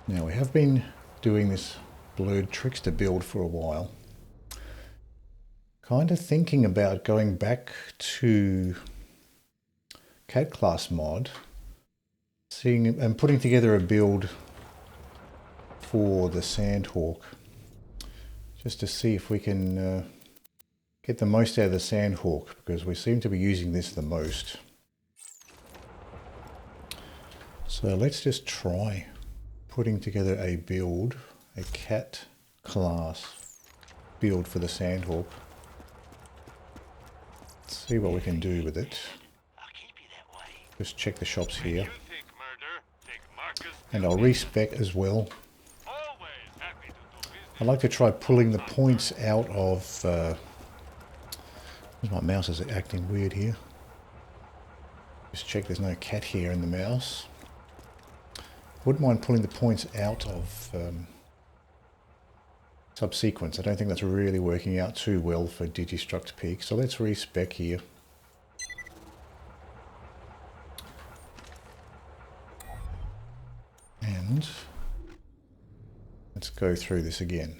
Now we have been doing this blurred trickster build for a while. Kind of thinking about going back to cat class mod, seeing and putting together a build for the Sandhawk, just to see if we can get the most out of the Sandhawk, because we seem to be using this the most. So let's just try putting together a build, a cat class build for the Sandhawk. Let's see what we can do with it. Just check the shops here. And I'll respec as well. I like to try pulling the points out of... my mouse is acting weird here. Just check there's no cat here in the mouse. Wouldn't mind pulling the points out of subsequence. I don't think that's really working out too well for Digistruct Peak. So let's respec here. And let's go through this again.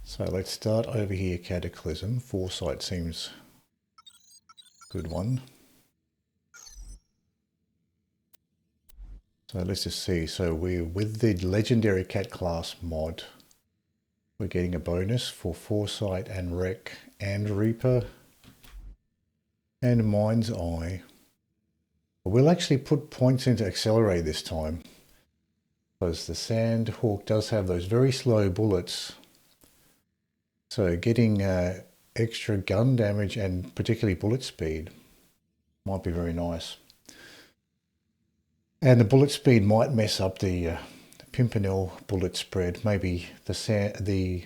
So let's start over here, Cataclysm. Foresight seems a good one. So let's just see. So we're with the legendary cat class mod. We're getting a bonus for Foresight and Wreck and Reaper and Mind's Eye. We'll actually put points into Accelerate this time, because the Sandhawk does have those very slow bullets. So getting extra gun damage and particularly bullet speed might be very nice. And the bullet speed might mess up the Pimpernel bullet spread, maybe the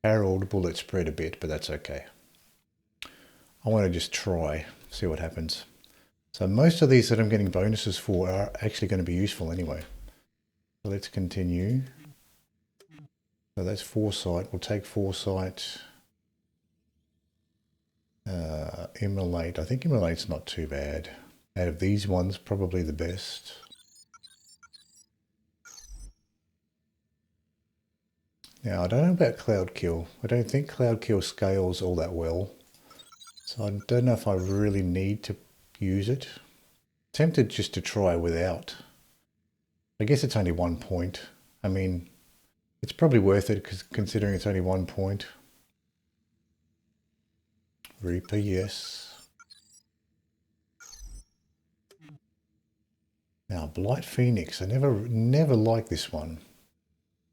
Harold bullet spread a bit, but that's okay. I want to just try, see what happens. So most of these that I'm getting bonuses for are actually going to be useful anyway. So let's continue. So that's Foresight. We'll take Foresight. Immolate. I think Immolate's not too bad. Out of these ones, probably the best. Now, I don't know about Cloud Kill. I don't think Cloud Kill scales all that well. So I don't know if I really need to use it. Tempted just to try without. I guess it's only 1 point. I mean, it's probably worth it considering it's only 1 point. Reaper, yes. Now, Blight Phoenix. I never liked this one.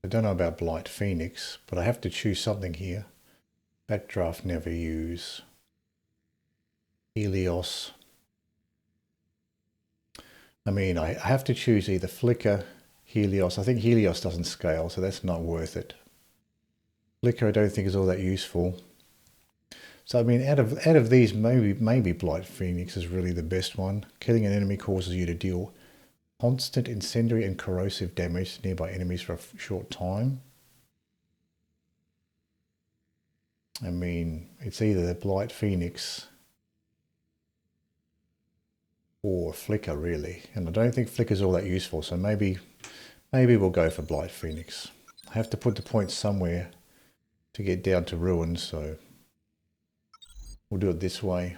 I don't know about Blight Phoenix, but I have to choose something here. Backdraft, never use. Helios. I mean, I have to choose either Flicker, Helios. I think Helios doesn't scale, so that's not worth it. Flicker I don't think is all that useful. So I mean, out of these, maybe Blight Phoenix is really the best one. Killing an enemy causes you to deal constant incendiary and corrosive damage to nearby enemies for a short time. I mean, it's either the Blight Phoenix or Flicker really, and I don't think Flicker's all that useful, so maybe we'll go for Blight Phoenix. I have to put the points somewhere to get down to Ruin, so we'll do it this way.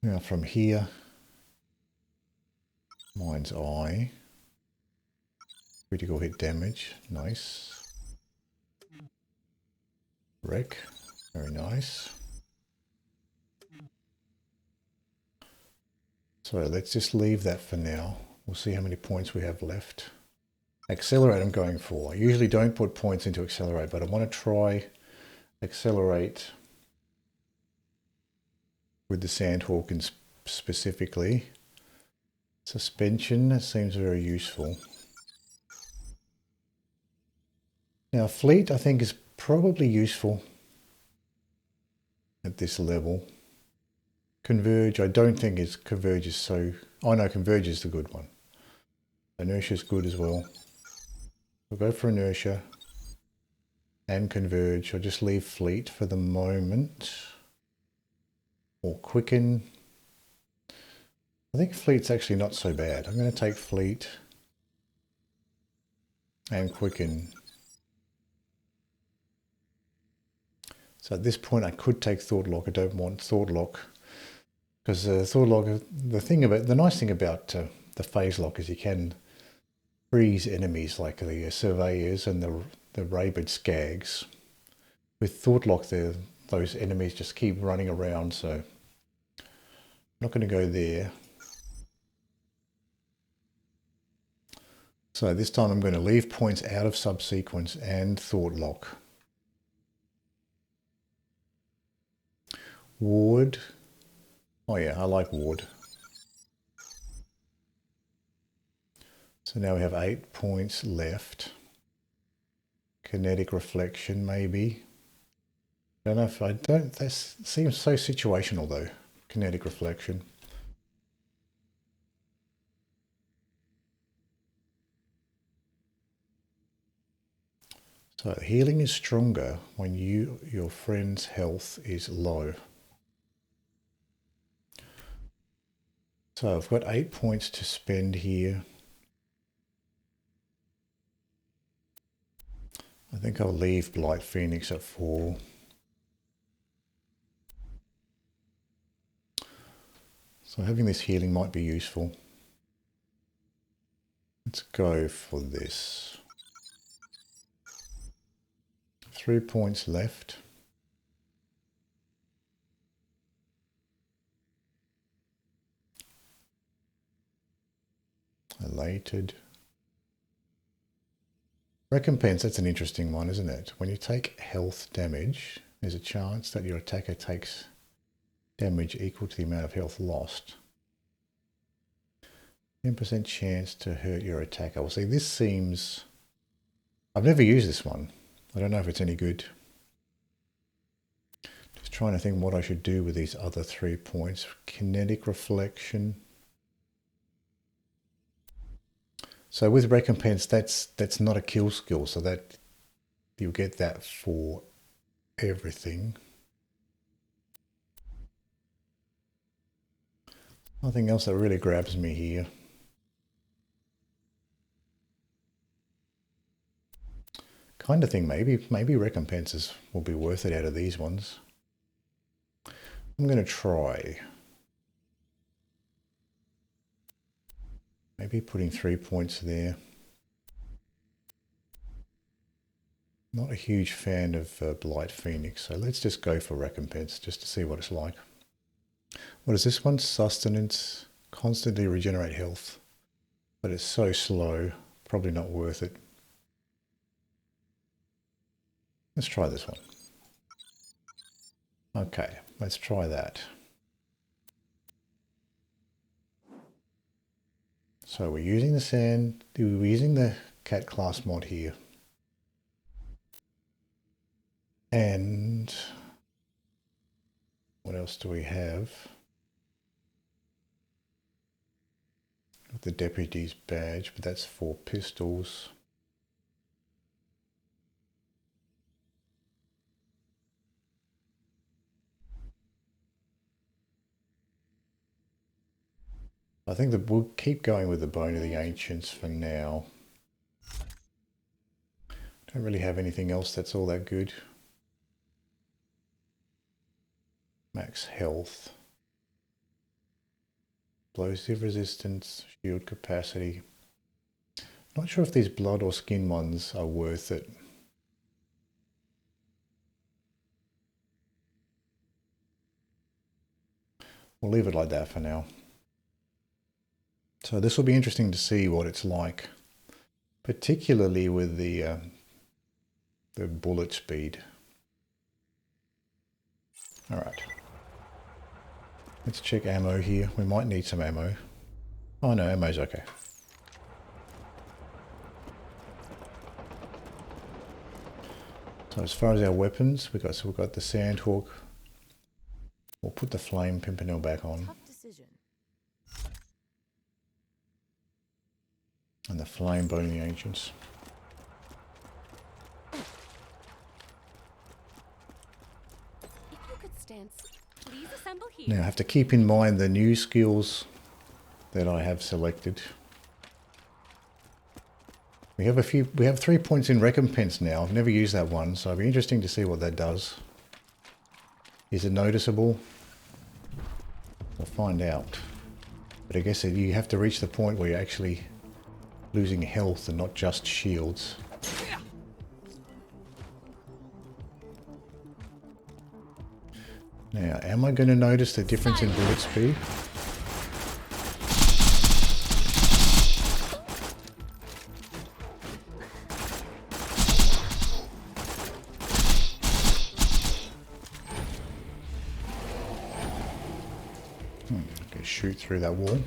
Now from here, Mind's Eye, critical hit damage, nice. Wreck, very nice. So let's just leave that for now. We'll see how many points we have left. Accelerate I'm going for. I usually don't put points into Accelerate, but I want to try Accelerate with the Sandhawk and specifically. Suspension seems very useful. Now Fleet I think is probably useful at this level. Converge I don't think Converge is so... Oh no, Converge is the good one. Inertia is good as well. We'll go for Inertia and Converge. I'll just leave Fleet for the moment. Or Quicken. I I think fleet's actually not so bad. I'm going to take fleet and quicken. So at this point I could take thought lock. I don't want thought lock because thought lock, the nice thing about the phase lock is you can freeze enemies like the surveyors and the rabid skags. With thought lock those enemies just keep running around, so I'm not going to go there. So this time I'm going to leave points out of subsequence and thought lock. Ward. Oh yeah, I like ward. So now we have 8 points left. Kinetic reflection maybe. I don't know if that seems so situational though. Kinetic reflection. So healing is stronger when your friend's health is low. So I've got 8 points to spend here. I think I'll leave Blight Phoenix at 4. So having this healing might be useful. Let's go for this. 3 points left. Elated. Recompense, that's an interesting one, isn't it? When you take health damage, there's a chance that your attacker takes damage equal to the amount of health lost. 10% chance to hurt your attacker. Well, see, this seems... I've never used this one. I don't know if it's any good. Just trying to think what I should do with these other 3 points. Kinetic reflection. So with recompense, that's not a kill skill, so that you'll get that for everything. Nothing else that really grabs me here. Kind of thing, maybe recompenses will be worth it out of these ones. I'm going to try. Maybe putting 3 points there. Not a huge fan of Blight Phoenix, so let's just go for recompense just to see what it's like. What is this one? Sustenance. Constantly regenerate health. But it's so slow, probably not worth it. Let's try this one. Okay, let's try that. So we're using the sand, we're using the cat class mod here. And what else do we have? The deputy's badge, but that's for pistols. I think that we'll keep going with the Bone of the Ancients for now. Don't really have anything else that's all that good. Max health. Explosive resistance, shield capacity. Not sure if these blood or skin ones are worth it. We'll leave it like that for now. So this will be interesting to see what it's like, particularly with the bullet speed. All right. Let's check ammo here. We might need some ammo. Oh no, ammo's okay. So as far as our weapons, we've got the Sandhawk. We'll put the Flame Pimpernel back on. And the Flame Bone of the Ancients. Now I have to keep in mind the new skills that I have selected. We have 3 points in recompense now. I've never used that one, so it'll be interesting to see what that does. Is it noticeable? We'll find out. But I guess you have to reach the point where you're actually losing health and not just shields. Now, am I going to notice the difference in bullet speed? Okay, shoot through that wall.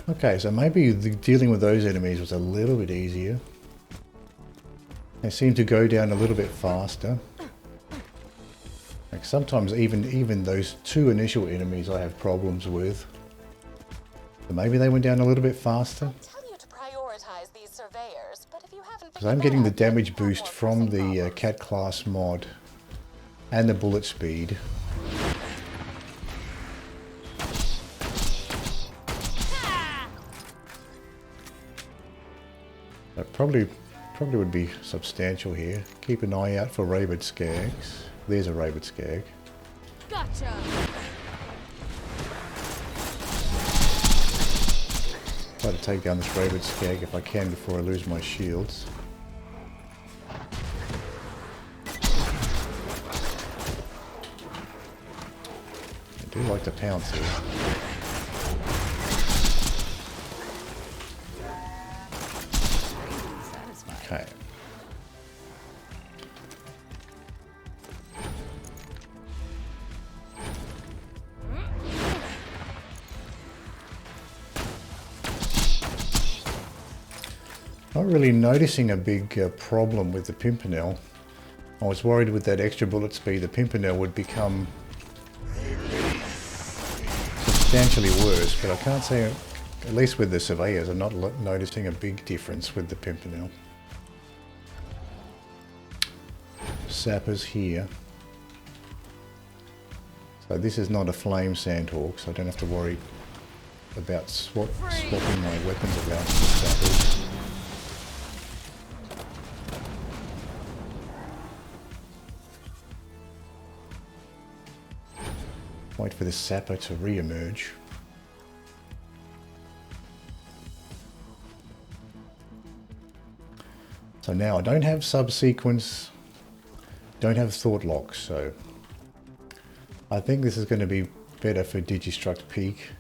Okay, so maybe dealing with those enemies was a little bit easier. They seem to go down a little bit faster. Like sometimes even those 2 initial enemies I have problems with. So maybe they went down a little bit faster. Because I'm getting the damage boost from the cat class mod and the bullet speed. That probably would be substantial here. Keep an eye out for rabid skags. There's a rabid skag. Gotcha. Try to take down this rabid skag if I can before I lose my shields. I do like to pounce here. Okay. Not really noticing a big problem with the Pimpernel. I was worried with that extra bullet speed the Pimpernel would become substantially worse, but I can't say, at least with the surveyors, I'm not noticing a big difference with the Pimpernel. Sappers here. So this is not a flame sandhawk, so I don't have to worry about swapping my weapons around for the sappers. Wait for the sapper to re-emerge. So now I don't have subsequence, don't have thought locks, so I think this is going to be better for Digistruct Peak.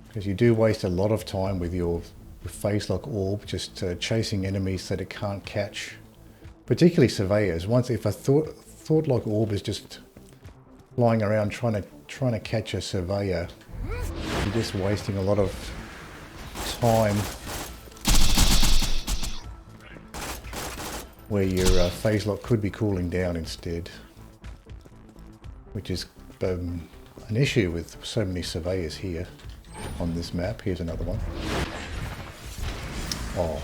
Because you do waste a lot of time with your face lock orb just chasing enemies that it can't catch. Particularly surveyors. Once if a thought lock orb is just flying around trying to catch a surveyor, you're just wasting a lot of time where your phase lock could be cooling down instead, which is an issue with so many surveyors here on this map. Here's another one. Oh,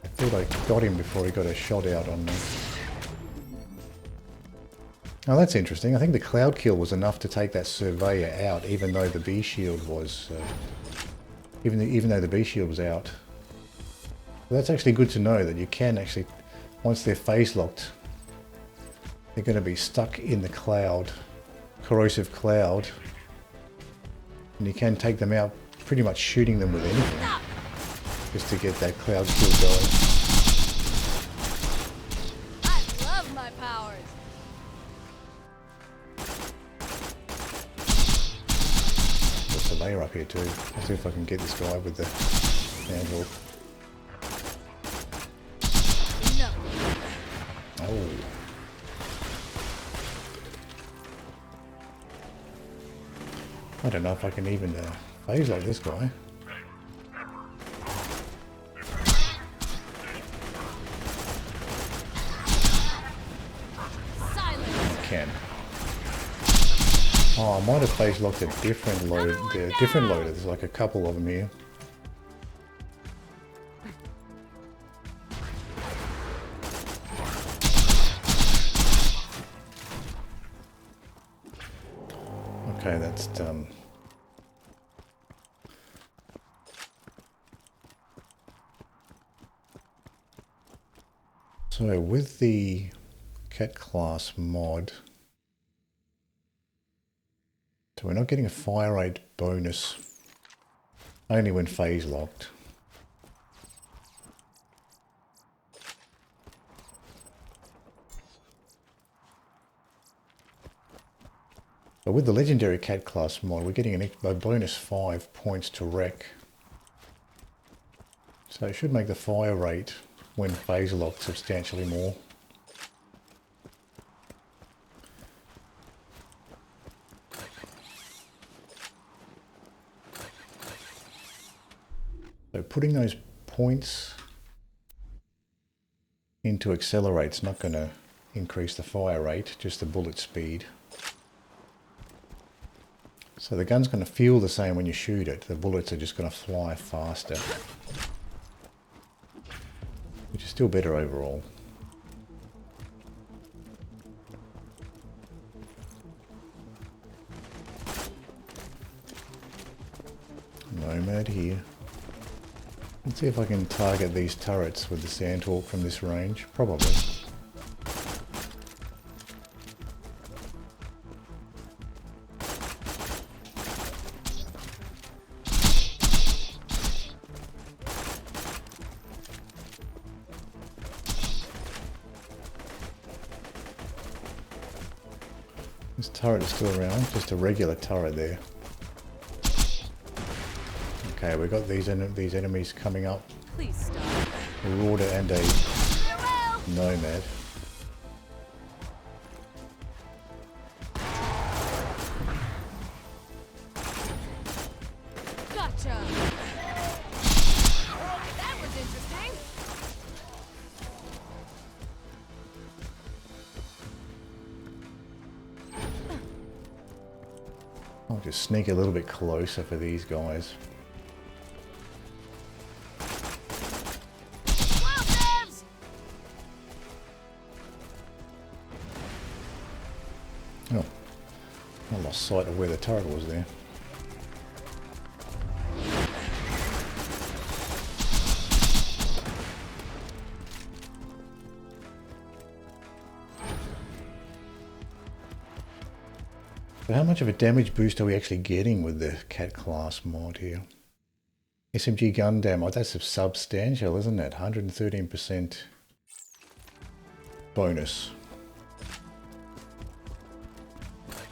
I thought I got him before he got a shot out on me. Now that's interesting. I think the cloud kill was enough to take that surveyor out, even though the bee shield was, even though the bee shield was out. So that's actually good to know that you can actually, once they're phase locked, they're going to be stuck in the cloud, corrosive cloud, and you can take them out pretty much shooting them with anything, just to get that cloud kill going. I love my powers. There's a layer up here too. I'll see if I can get this guy with the handle. No. Oh. I don't know if I can even phase like this guy. I can. Oh, I might have phase locked a different load. Different loader. There's like a couple of them here. Okay, that's done. So with the cat class mod, so we're not getting a fire rate bonus only when phase locked. But with the legendary cat class mod, we're getting a bonus 5 points to wreck. So it should make the fire rate when phase locked substantially more. So putting those points into accelerate's not going to increase the fire rate, just the bullet speed. So the gun's going to feel the same when you shoot it. The bullets are just going to fly faster, which is still better overall. Nomad here. Let's see if I can target these turrets with the Sandhawk from this range. Probably. This turret is still around, just a regular turret there. Okay, we've got these enemies coming up. Please stop. A Rorder and a Nomad. Gotcha. That was interesting. I'll just sneak a little bit closer for these guys. Oh, I lost sight of where the turret was there. So how much of a damage boost are we actually getting with the cat class mod here? SMG gun damage, that's substantial, isn't it? 113% bonus.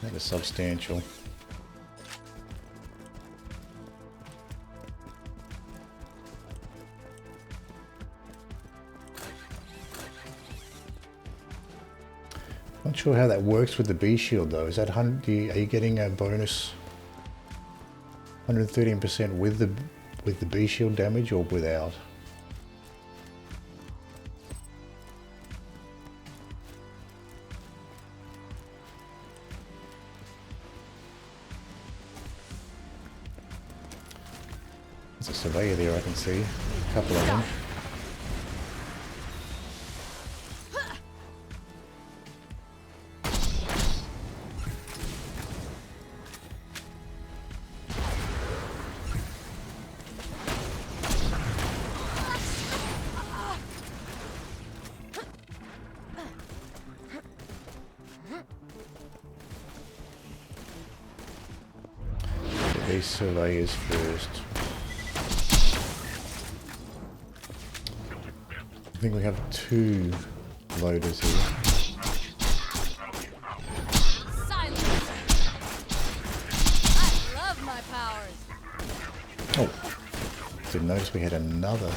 That is substantial. Not sure how that works with the Bee shield though. Is that are you getting a bonus 113% with the Bee shield damage or without? There's a surveyor there I can see. A couple of them. Get these surveyors first. I think we have 2 loaders here. Silence. I love my powers. Oh, didn't notice we had another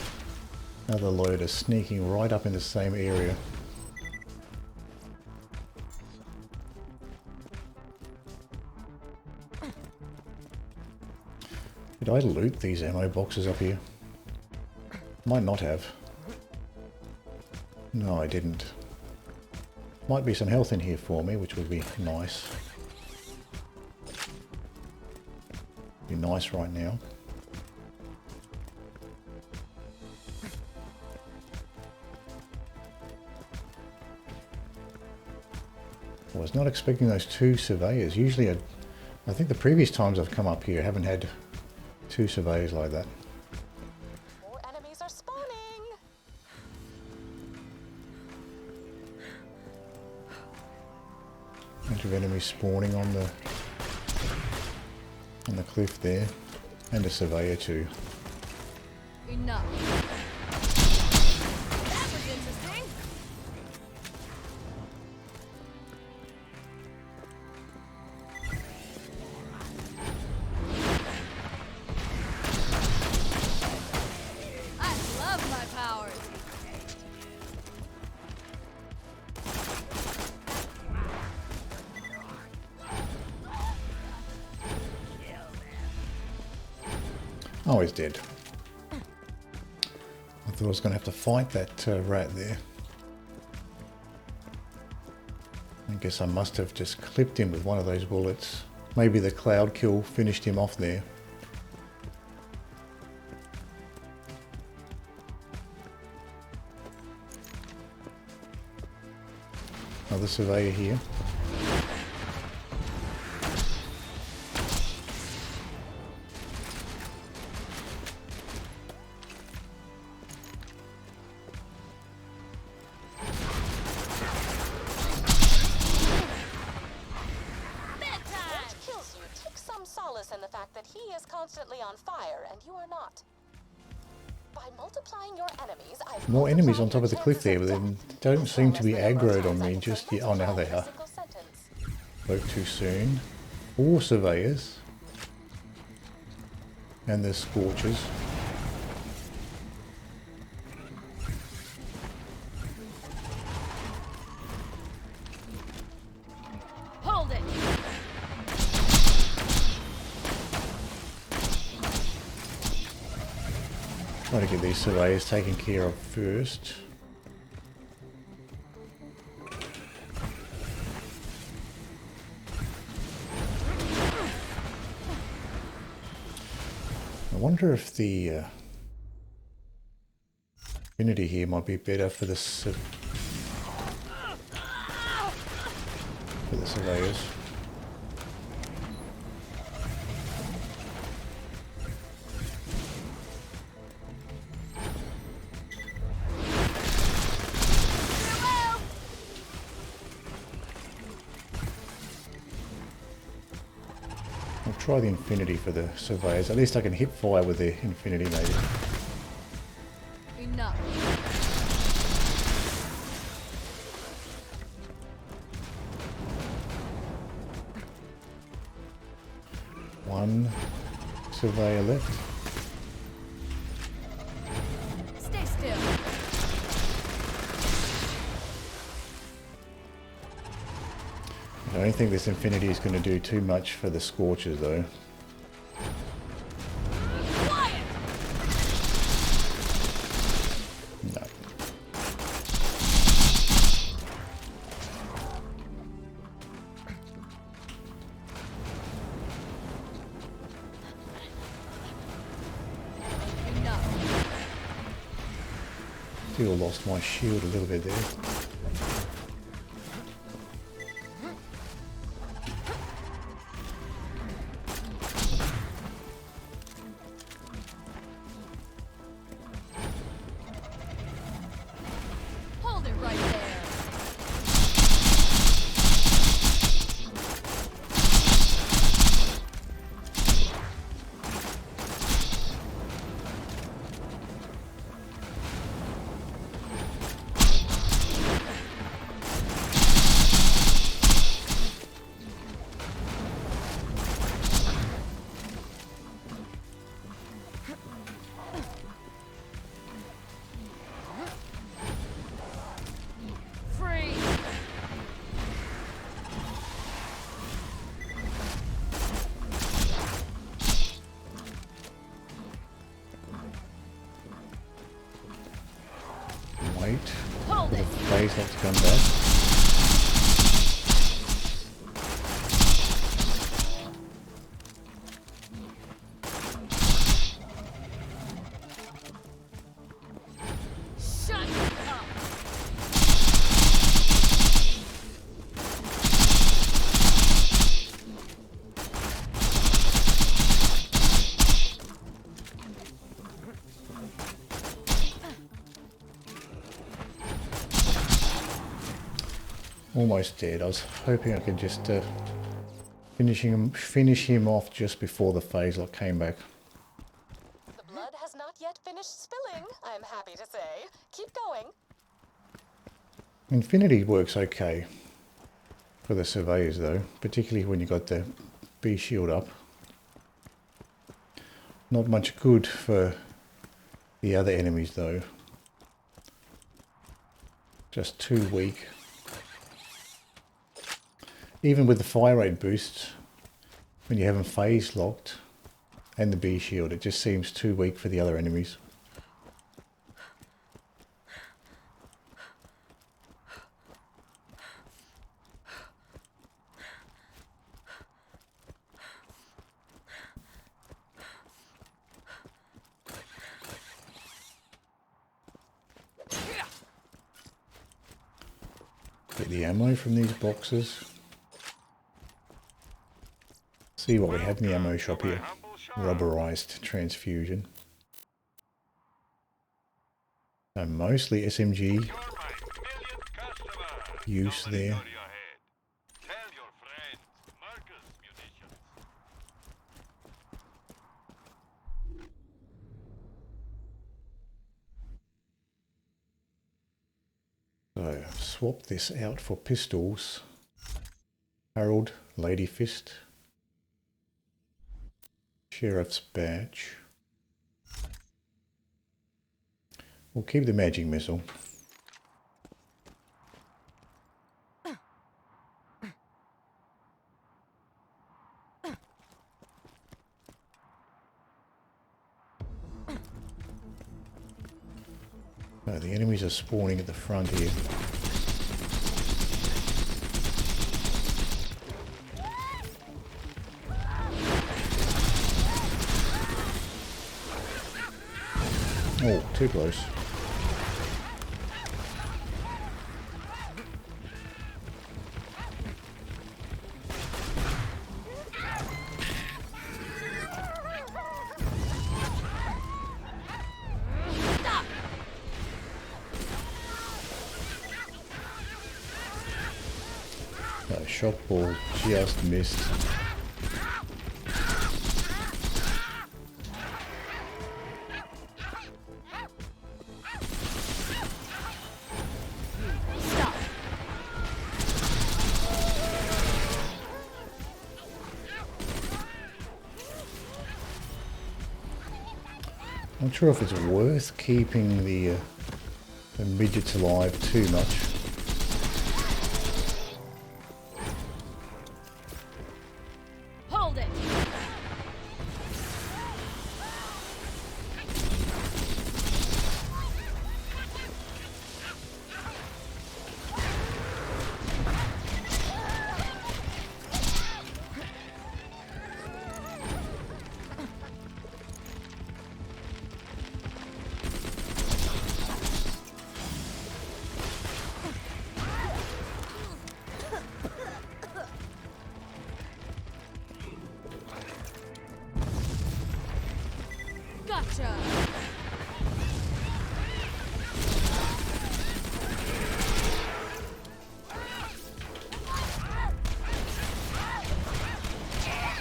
loader sneaking right up in the same area. Did I loot these ammo boxes up here? Might not have. No, I didn't. Might be some health in here for me, which would be nice. Be nice right now. I was not expecting those 2 surveyors. Usually I think the previous times I've come up here I haven't had 2 surveyors like that. More enemies are spawning. Bunch of enemies spawning on the cliff there, and a surveyor too. Enough. That was interesting. I love my powers. Oh, he's dead. I thought I was going to have to fight that rat there. I guess I must have just clipped him with one of those bullets. Maybe the cloud kill finished him off there. Another surveyor here. In the fact that he is constantly on fire and you are not. By multiplying your enemies, I've More enemies on top of the cliff there, but they don't seem to be aggroed on me just yet. Oh, now they are. Spoke too soon. 4 surveyors. And there's Scorches. Hold it. Try to get these surveyors taken care of first. I wonder if the affinity here might be better for the surveyors. I'll try the infinity for the surveyors. At least I can hip fire with the infinity maybe. Enough. One surveyor left. Stay still. I don't think this infinity is going to do too much for the Scorches though. Quiet. No. Enough. Still lost my shield a little bit there. Hold it right there. Free. Wait Hold for the it. phase not to come back. Shut up. Almost dead. I was hoping I could just finish him off just before the phase lock came back. The blood has not yet finished spilling, I'm happy to say. Keep going. Infinity works okay for the surveyors though, particularly when you got the Bee shield up. Not much good for the other enemies though. Just too weak. Even with the fire rate boost, when you have them phase locked and the Bee shield, it just seems too weak for the other enemies. Get the ammo from these boxes. See what we have in the ammo shop here. Rubberized transfusion. And mostly SMG use there. So swap this out for pistols. Harold, Lady Fist. Sheriff's badge. We'll keep the magic missile. Oh, the enemies are spawning at the front here. Oh, too close. That shot ball just missed. Not sure if it's worth keeping the midgets alive too much. Hold it. Gotcha.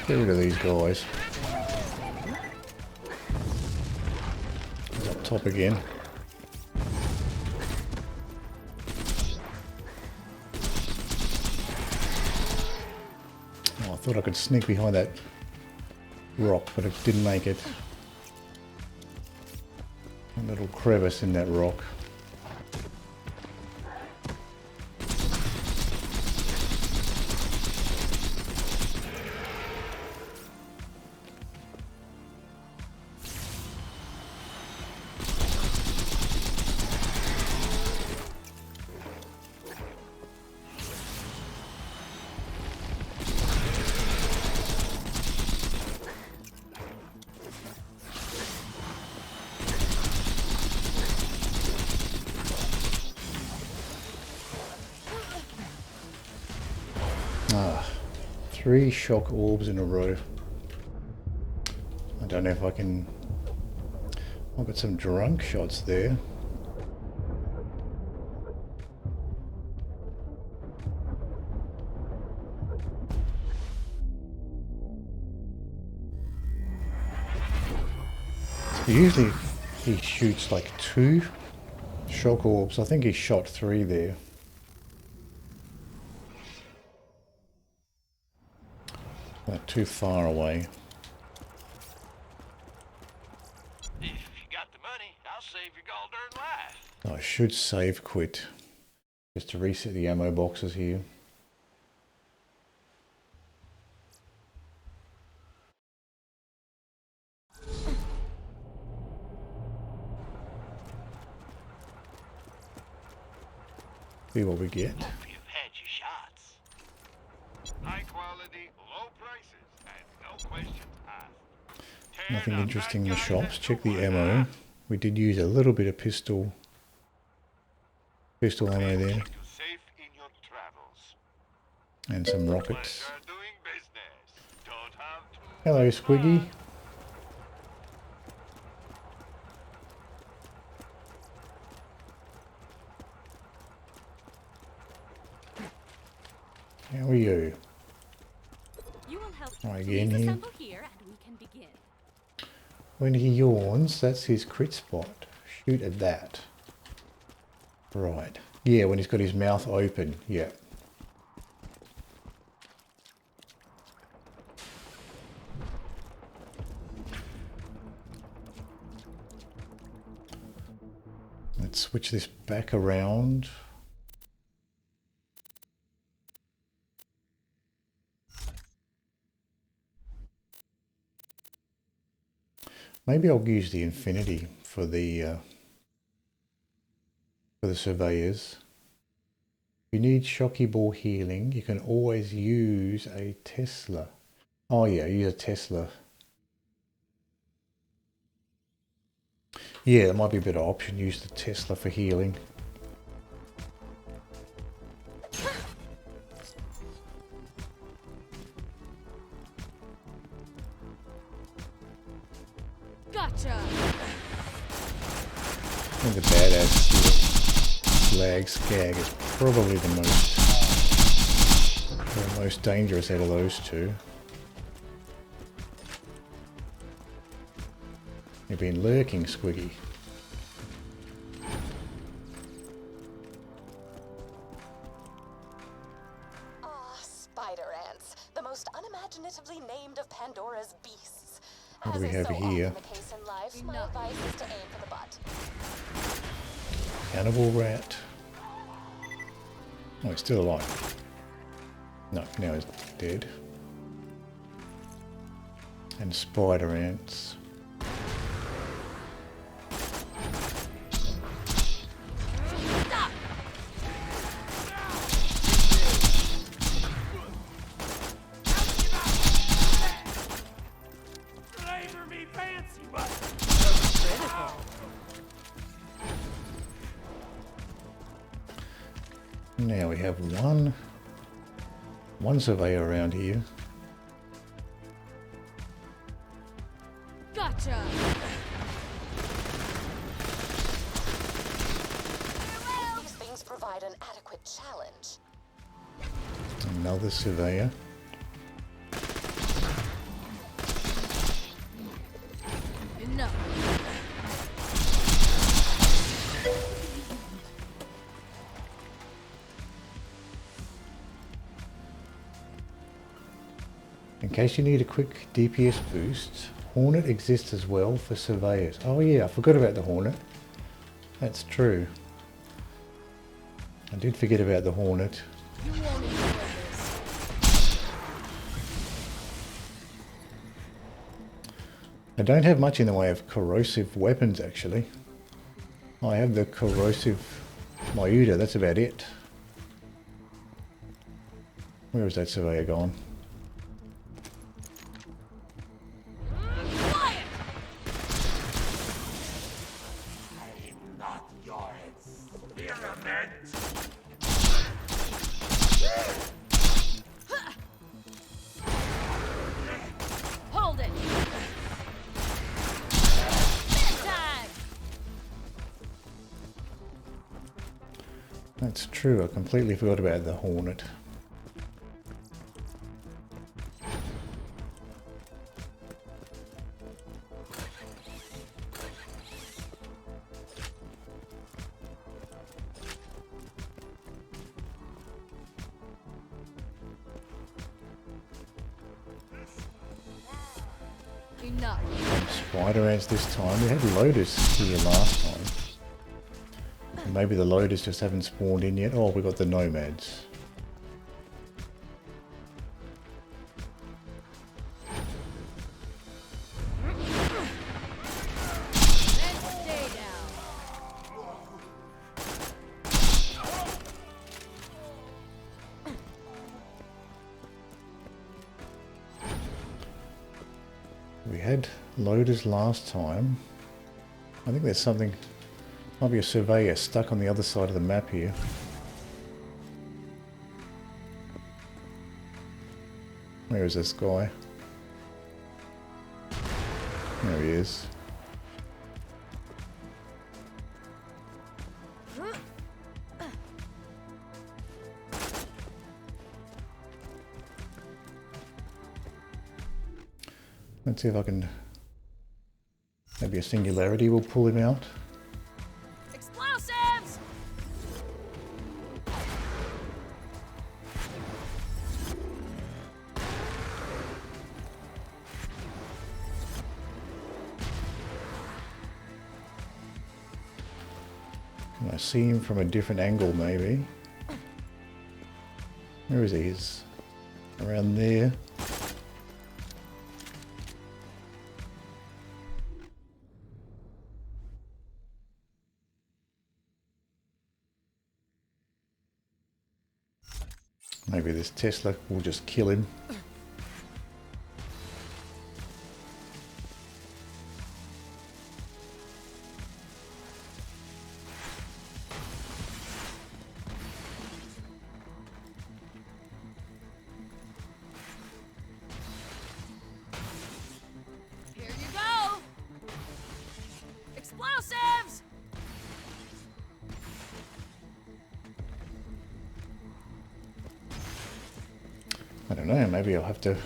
Get rid of these guys. He's up top again. Oh, I thought I could sneak behind that rock, but it didn't make it. A little crevice in that rock. Ah, 3 shock orbs in a row. I don't know if I can... I've got some drunk shots there. Usually he shoots like 2 shock orbs. I think he shot 3 there. Not too far away. If you got the money, I'll save your gall-darn life. I should save quit. Just to reset the ammo boxes here. See what we get. Hope you've had your shots. High quality, low prices, and no questions asked. Nothing interesting in the shops. Check the ammo. We did use a little bit of pistol ammo there. Safe in your travels. And some rockets. Pleasure doing business. Don't have to. Hello, Squiggy. How are you? You will help. Try again Please here. assemble here and we can begin. When he yawns, that's his crit spot. Shoot at that. Right. Yeah, when he's got his mouth open. Yeah. Let's switch this back around. Maybe I'll use the infinity for the surveyors. If you need shocky ball healing, you can always use a Tesla. Oh yeah, use a Tesla. Yeah, that might be a better option. Use the Tesla for healing. Gotcha. I think the badass lag skag is probably the most dangerous out of those two. You've been lurking, Squiggy. Ah, spider ants, the most unimaginatively named of Pandora's beasts. What do As we is have so here? often the case in life, my Enough. advice is to aim for the butt. Cannibal rat. Oh, he's still alive. No, now he's dead. And spider ants. Stop. Flavor me fancy, but Critical. Now we have one surveyor around here. Gotcha. These things provide an adequate challenge. Another surveyor. Enough. In case you need a quick DPS boost, Hornet exists as well for surveyors. Oh yeah, I forgot about the Hornet. That's true. I did forget about the Hornet. You won't enjoy this. I don't have much in the way of corrosive weapons actually. I have the corrosive Myuda, that's about it. Where is that surveyor gone? Quiet. I'm not your experiment. Hold it. Bedtime. That's true, I completely forgot about the Hornet. Enough. And spider ants this time. We had loaders here last time. And maybe the loaders just haven't spawned in yet. Oh, we got the nomads. Let's stay down. We had loaders last time. I think there's something, might be a surveyor stuck on the other side of the map here. Where is this guy? There he is. Let's see if I can, maybe a singularity will pull him out. Explosives! Can I see him from a different angle maybe? Where is he? He's around there. Maybe this Tesla will just kill him. Here you go! Explosives! I don't know, maybe I'll have to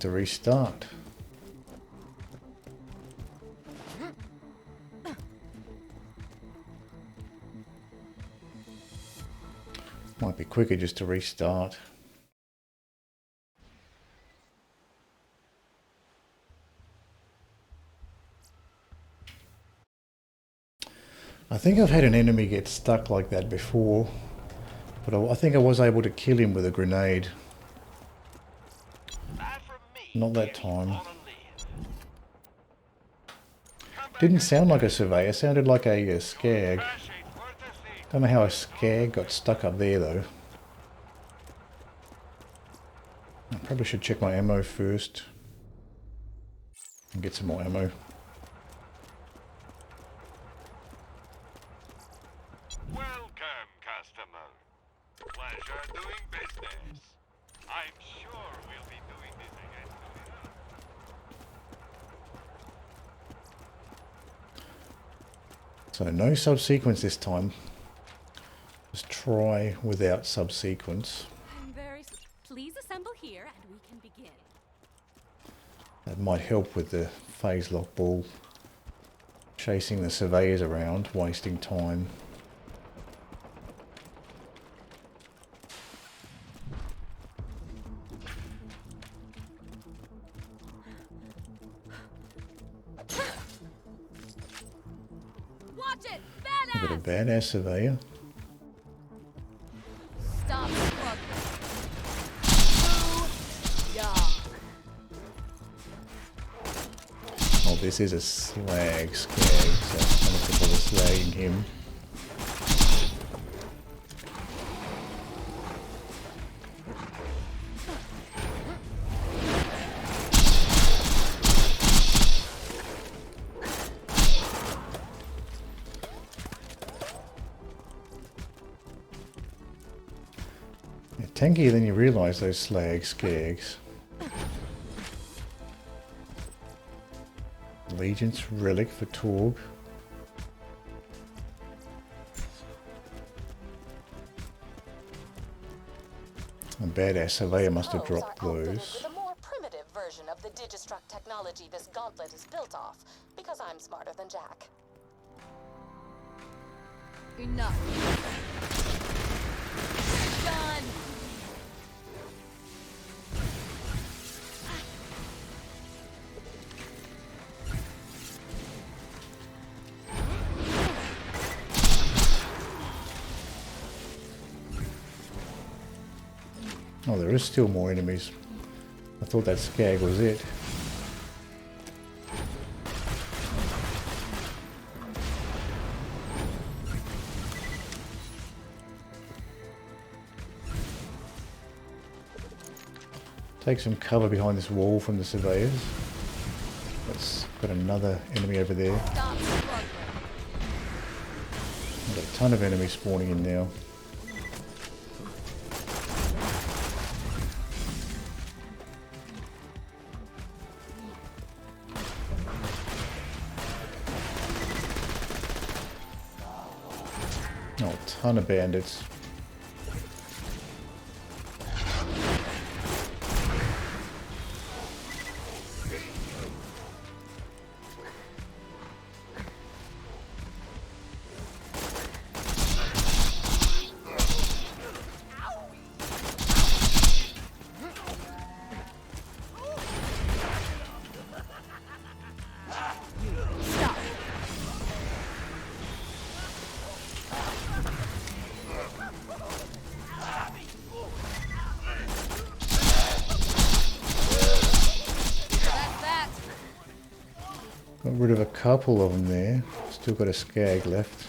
restart. Might be quicker just to restart. I think I've had an enemy get stuck like that before, but I think I was able to kill him with a grenade. Not that time. Didn't sound like a surveyor, sounded like a skag. Don't know how a skag got stuck up there though. I probably should check my ammo first and get some more ammo. Welcome, customer. Pleasure doing business. I'm sure we'll be doing this again soon. So no subsequence this time. Just try without subsequence. I'm very... Please assemble here and we can begin. That might help with the phase lock ball. Chasing the surveyors around, wasting time. Watch it! We've got a Badass! badass surveyor. Stop smuggling. Yeah. Oh, this is a slag skag, so I'm going to bother slagging him. Yeah, tankier than you realise, those slag skags. Allegiance relic for Torg. A badass surveyor must have Probes dropped are outfitted those. with a more primitive version of the Digistruct technology this gauntlet is built off, because I'm smarter than Jack. Enough. Done. Oh, there is still more enemies. I thought that skag was it. Take some cover behind this wall from the surveyors. Let's got another enemy over there. Stop struggling. Got a ton of enemies spawning in now. Oh, a ton of bandits. Stop. That's that. Got rid of a couple of them there. Still got a skag left.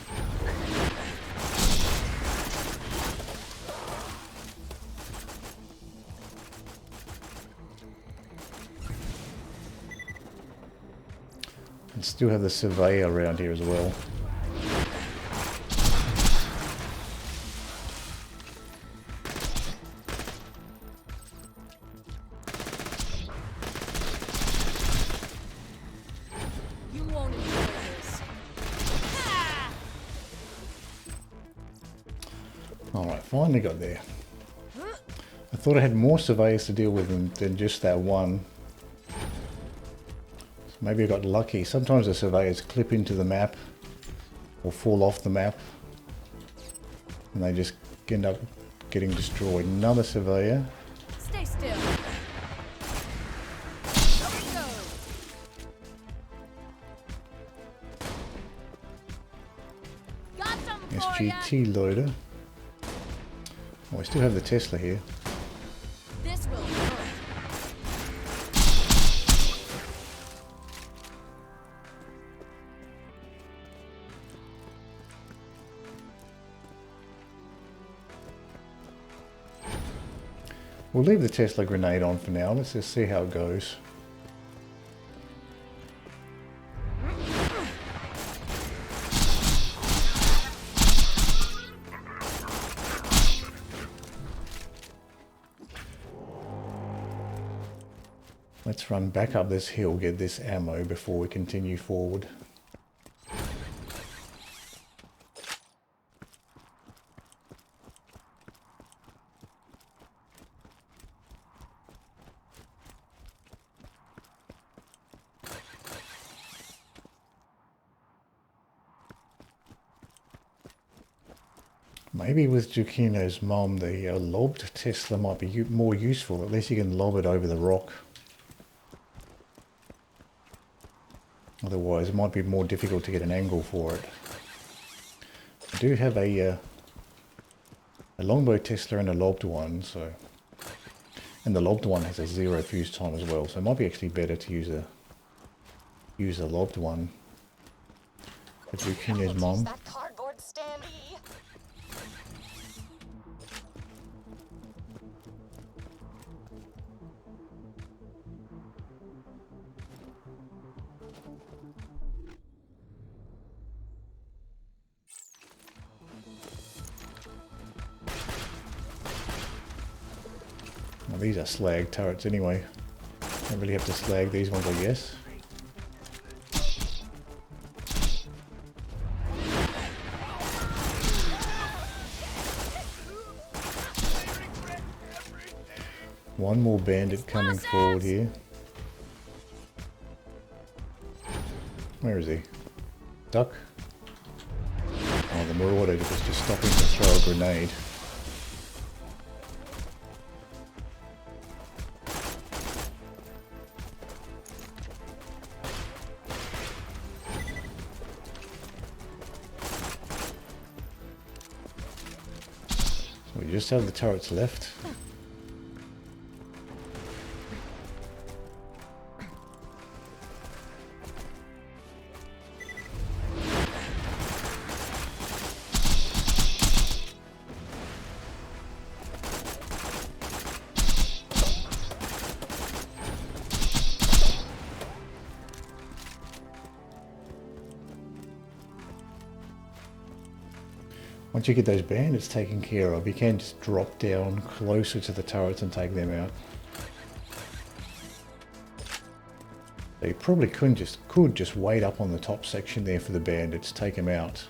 And still have the surveyor around here as well. You won't enjoy this. Ah! Alright, finally got there. I thought I had more surveyors to deal with than just that one. So maybe I got lucky. Sometimes the surveyors clip into the map or fall off the map and they just end up getting destroyed. Another surveyor. Stay still. Here we go. Got some for ya. SGT loader. Oh, I still have the Tesla here. This will hurt. We'll leave the Tesla grenade on for now. Let's just see how it goes. Let's run back up this hill, get this ammo before we continue forward. Maybe with Jukino's mom, the lobbed Tesla might be more useful. At least you can lob it over the rock. Otherwise, it might be more difficult to get an angle for it. I do have a longbow Tesla and a lobbed one, so, and the lobbed one has a 0 fuse time as well, so it might be actually better to use a lobbed one. For Jukino's mom. That cardboard standee. Well, these are slag turrets anyway. Don't really have to slag these ones, I guess. One more bandit coming forward here. Where is he? Duck? Oh, the marauder was just stopping to throw a grenade. We just have the turrets left. Once you get those bandits taken care of, you can just drop down closer to the turrets and take them out. So you probably could just wait up on the top section there for the bandits, take them out,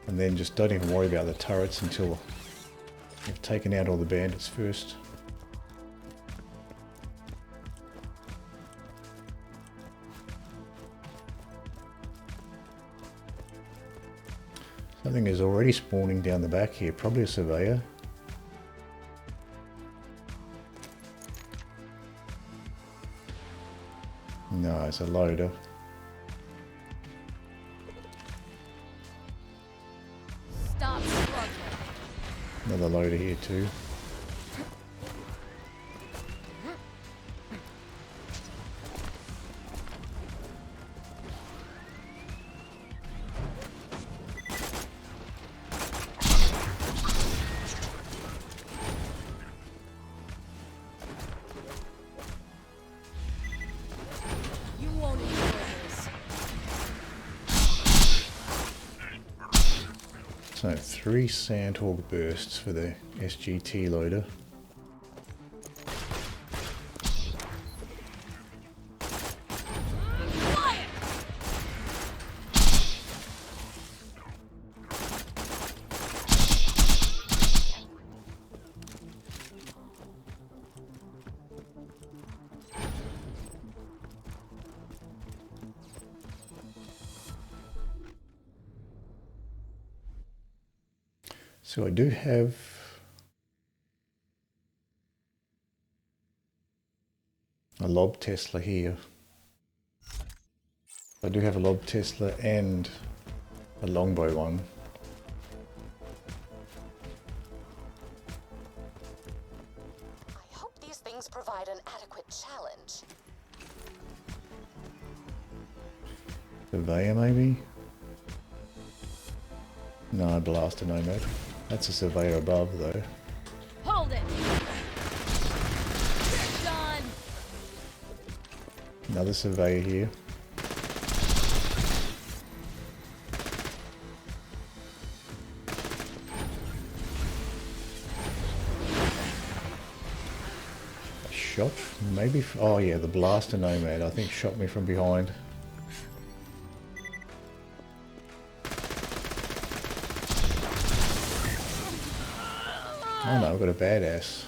and then just don't even worry about the turrets until you've taken out all the bandits first. Something is already spawning down the back here, probably a surveyor. No, it's a loader. Stop struggling. Another loader here too. You won't enjoy this. So 3 Sandhawk bursts for the SGT loader. Quiet! So I do have a Lob Tesla here. I do have a Lob Tesla and a longbow one. I hope these things provide an adequate challenge. Surveyor maybe? No, Blaster Nomad. That's a surveyor above though. Hold it! You're done! Another surveyor here. A shot? Maybe? Oh yeah, the Blaster Nomad I think shot me from behind. Oh no, I've got a badass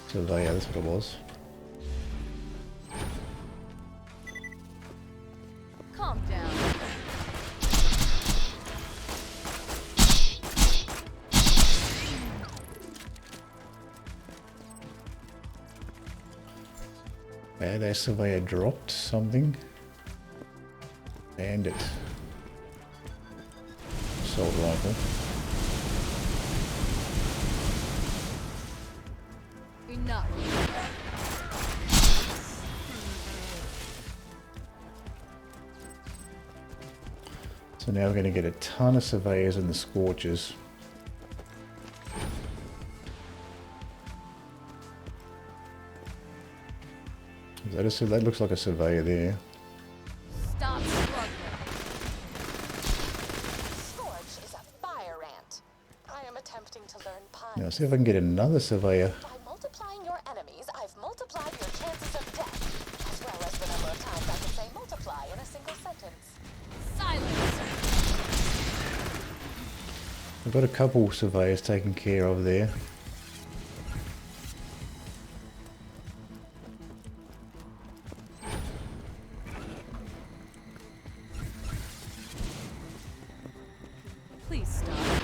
surveyor, that's what it was. Calm down. Badass surveyor dropped something. Bandit. Assault rifle. Enough. So now we're going to get a ton of surveyors and the Scorches. That looks like a surveyor there. Stop struggling. Scorch is a spiderant. I am attempting to learn puns. Now see if I can get another surveyor. By multiplying your enemies, I've multiplied your chances of death, as well as the number of times I can say multiply in a single sentence. Silence. I've got a couple surveyors taken care of there. Please stop.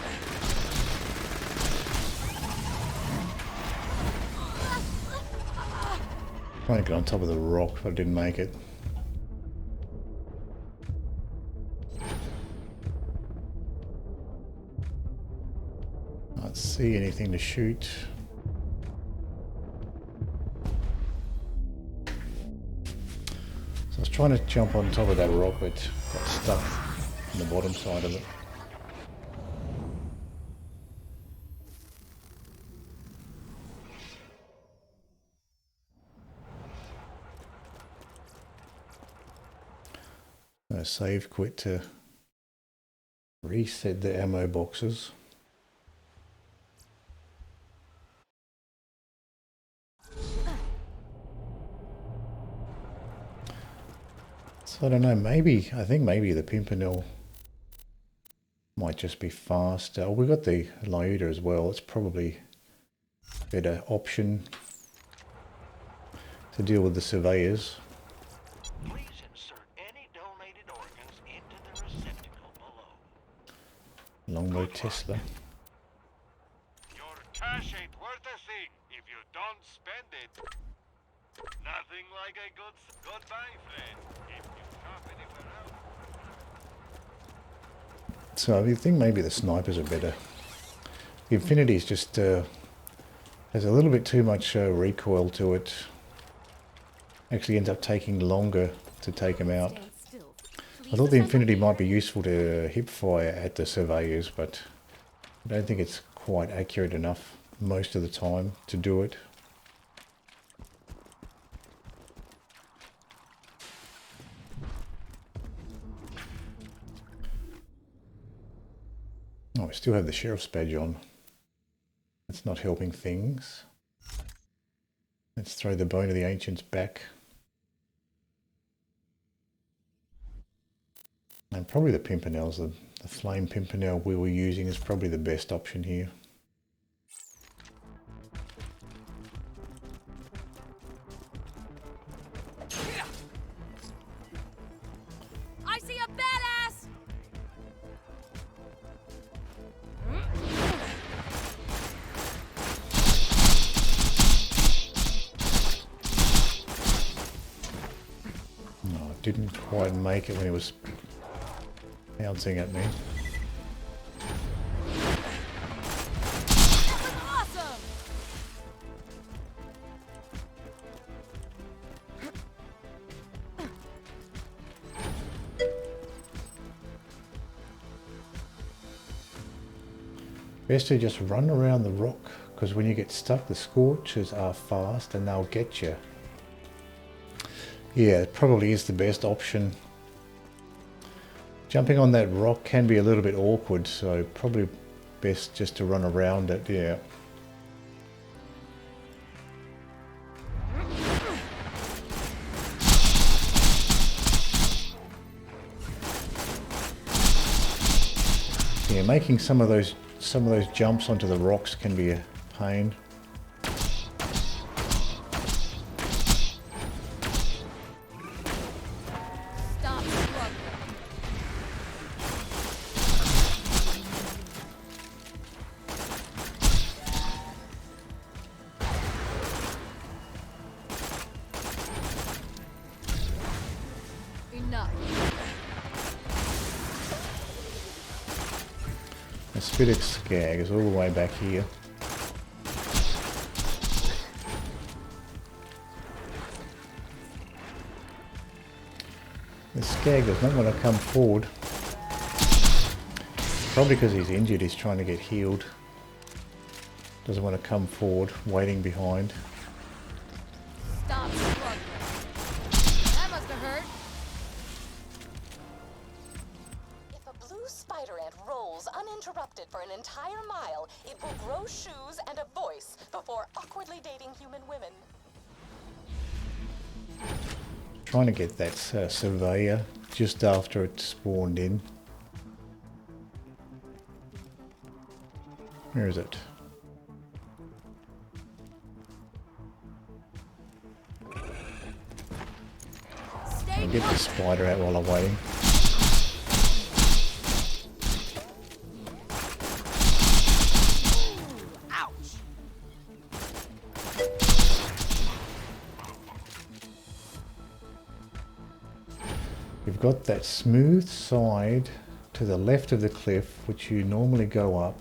Trying to get on top of the rock, but I didn't make it. I don't see anything to shoot. So I was trying to jump on top of that rock, but got stuck on the bottom side of it. I save quit to Reset the ammo boxes. So I don't know, I think maybe the Pimpernel might just be faster. Oh, we've got the Lyuda as well. It's probably a better option to deal with the surveyors. Please insert any donated organs into the receptacle below. Longbow Tesla. Your cash ain't worth a thing if you don't spend it. Nothing like a goodbye, friend. If you shop anywhere else. So I think maybe the snipers are better. The Infinity's just has a little bit too much recoil to it. Actually ends up taking longer to take them out. Stand still. I thought the Infinity might be useful to hip fire at the surveyors, but I don't think it's quite accurate enough most of the time to do it. Oh, we still have the Sheriff's badge on. That's not helping things. Let's throw the Bone of the Ancients back. And probably the Pimpernels, the Flame Pimpernel we were using is probably the best option here. I see a badass! No, I didn't quite make it when he was bouncing at me. That was awesome! Best to just run around the rock, because when you get stuck, the Scorchers are fast and they'll get you. Yeah, it probably is the best option. Jumping on that rock can be a little bit awkward, so probably best just to run around it, yeah. Yeah, making some of those jumps onto the rocks can be a pain. Stop struggling. Enough. The Spirit Skag is all the way back here. The Skag does not want to come forward. Probably because he's injured, he's trying to get healed. Doesn't want to come forward, waiting behind. Stop struggling. That must have hurt. If a blue spiderant rolls uninterrupted for an entire mile, it will grow shoes and a voice before awkwardly dating human women. Trying to get that surveyor just after it spawned in. Where is it? Stay I'll get the spider out while I'm waiting. Ouch! You've got that smooth side to the left of the cliff, which you normally go up.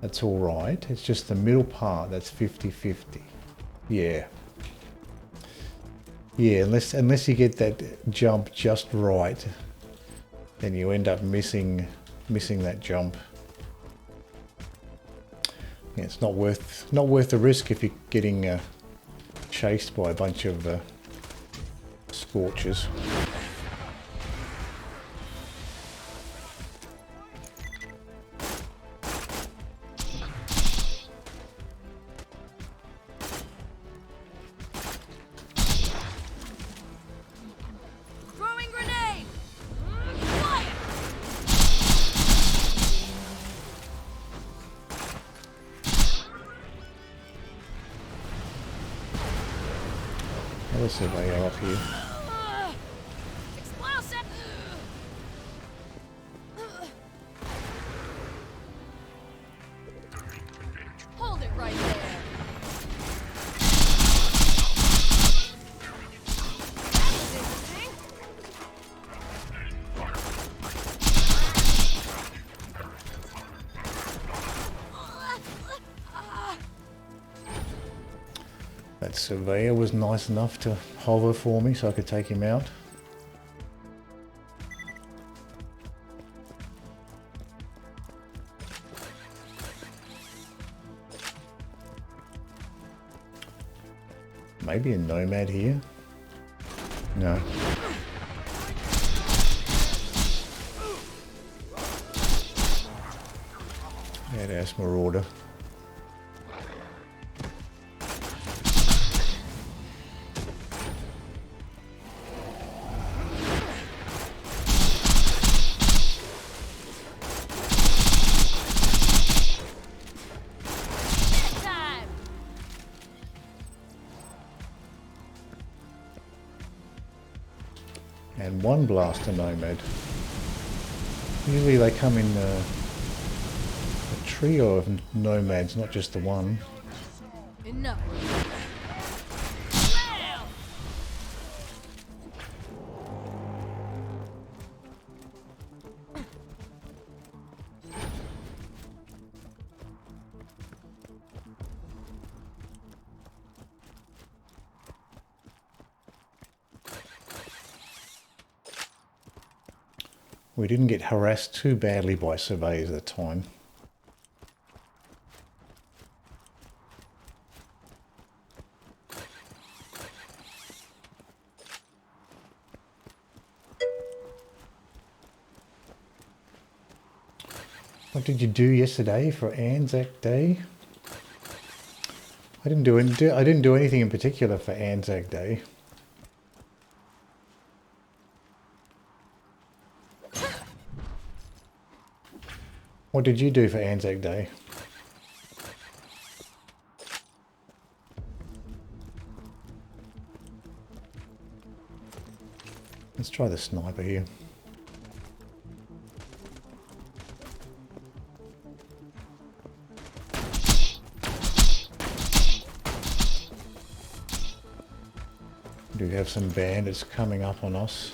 That's all right. It's just the middle part that's 50-50. Yeah. Yeah, unless you get that jump just right, then you end up missing that jump. Yeah, it's not worth the risk if you're getting chased by a bunch of Scorches. another surveyor up here. Explosive! Hold it right there. That was interesting. That surveyor was nice enough to hover for me so I could take him out. Maybe a nomad here? No. Badass marauder. Time! And one blaster nomad. Usually they come in a trio of nomads, not just the one. Enough. We didn't get harassed too badly by surveyors at the time. What did you do yesterday for Anzac Day? I didn't do anything in particular for Anzac Day. What did you do for Anzac Day? Let's try the sniper here. We do have some bandits coming up on us.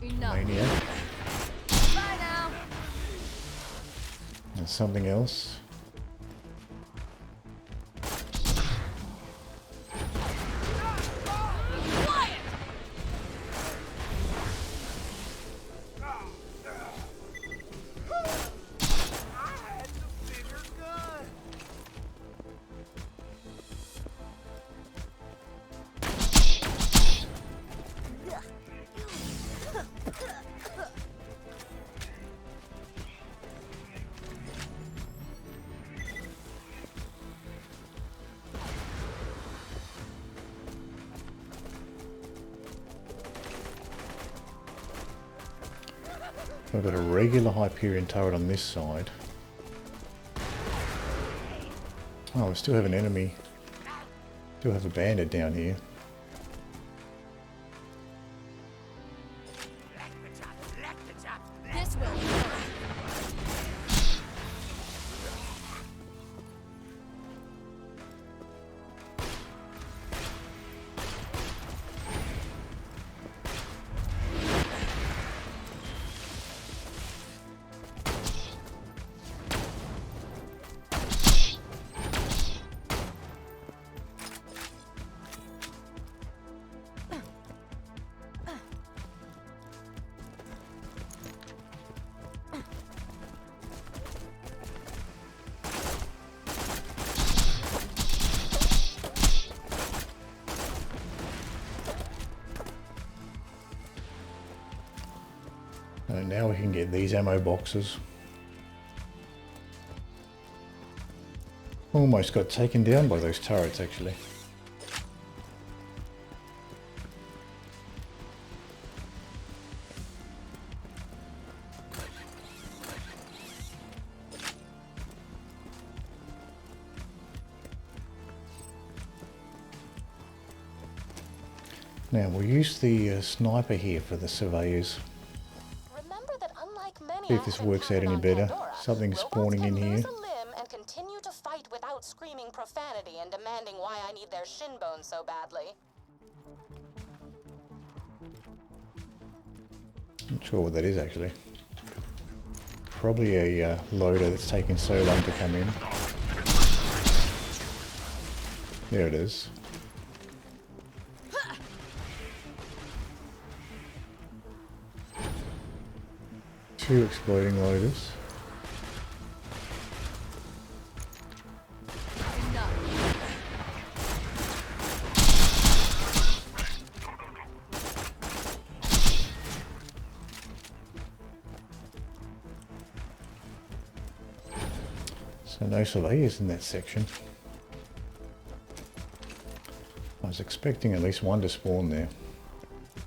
Enough. Maniac. Bye now. And something else. Quiet! I've got a regular Hyperion turret on this side. Oh, we still have an enemy. Still have a bandit down here. This will work. So now we can get these ammo boxes. Almost got taken down by those turrets actually. Now we'll use the sniper here for the surveyors. Remember that unlike many See if this active works out cabin any on better. Pandora, Something's robots spawning can in here. lose a limb and continue to fight without screaming profanity and demanding why I need their shin bones so badly. Not sure what that is actually. Probably a loader that's taken so long to come in. There it is. Two exploding loaders. Enough. So no surveyors in that section. I was expecting at least one to spawn there.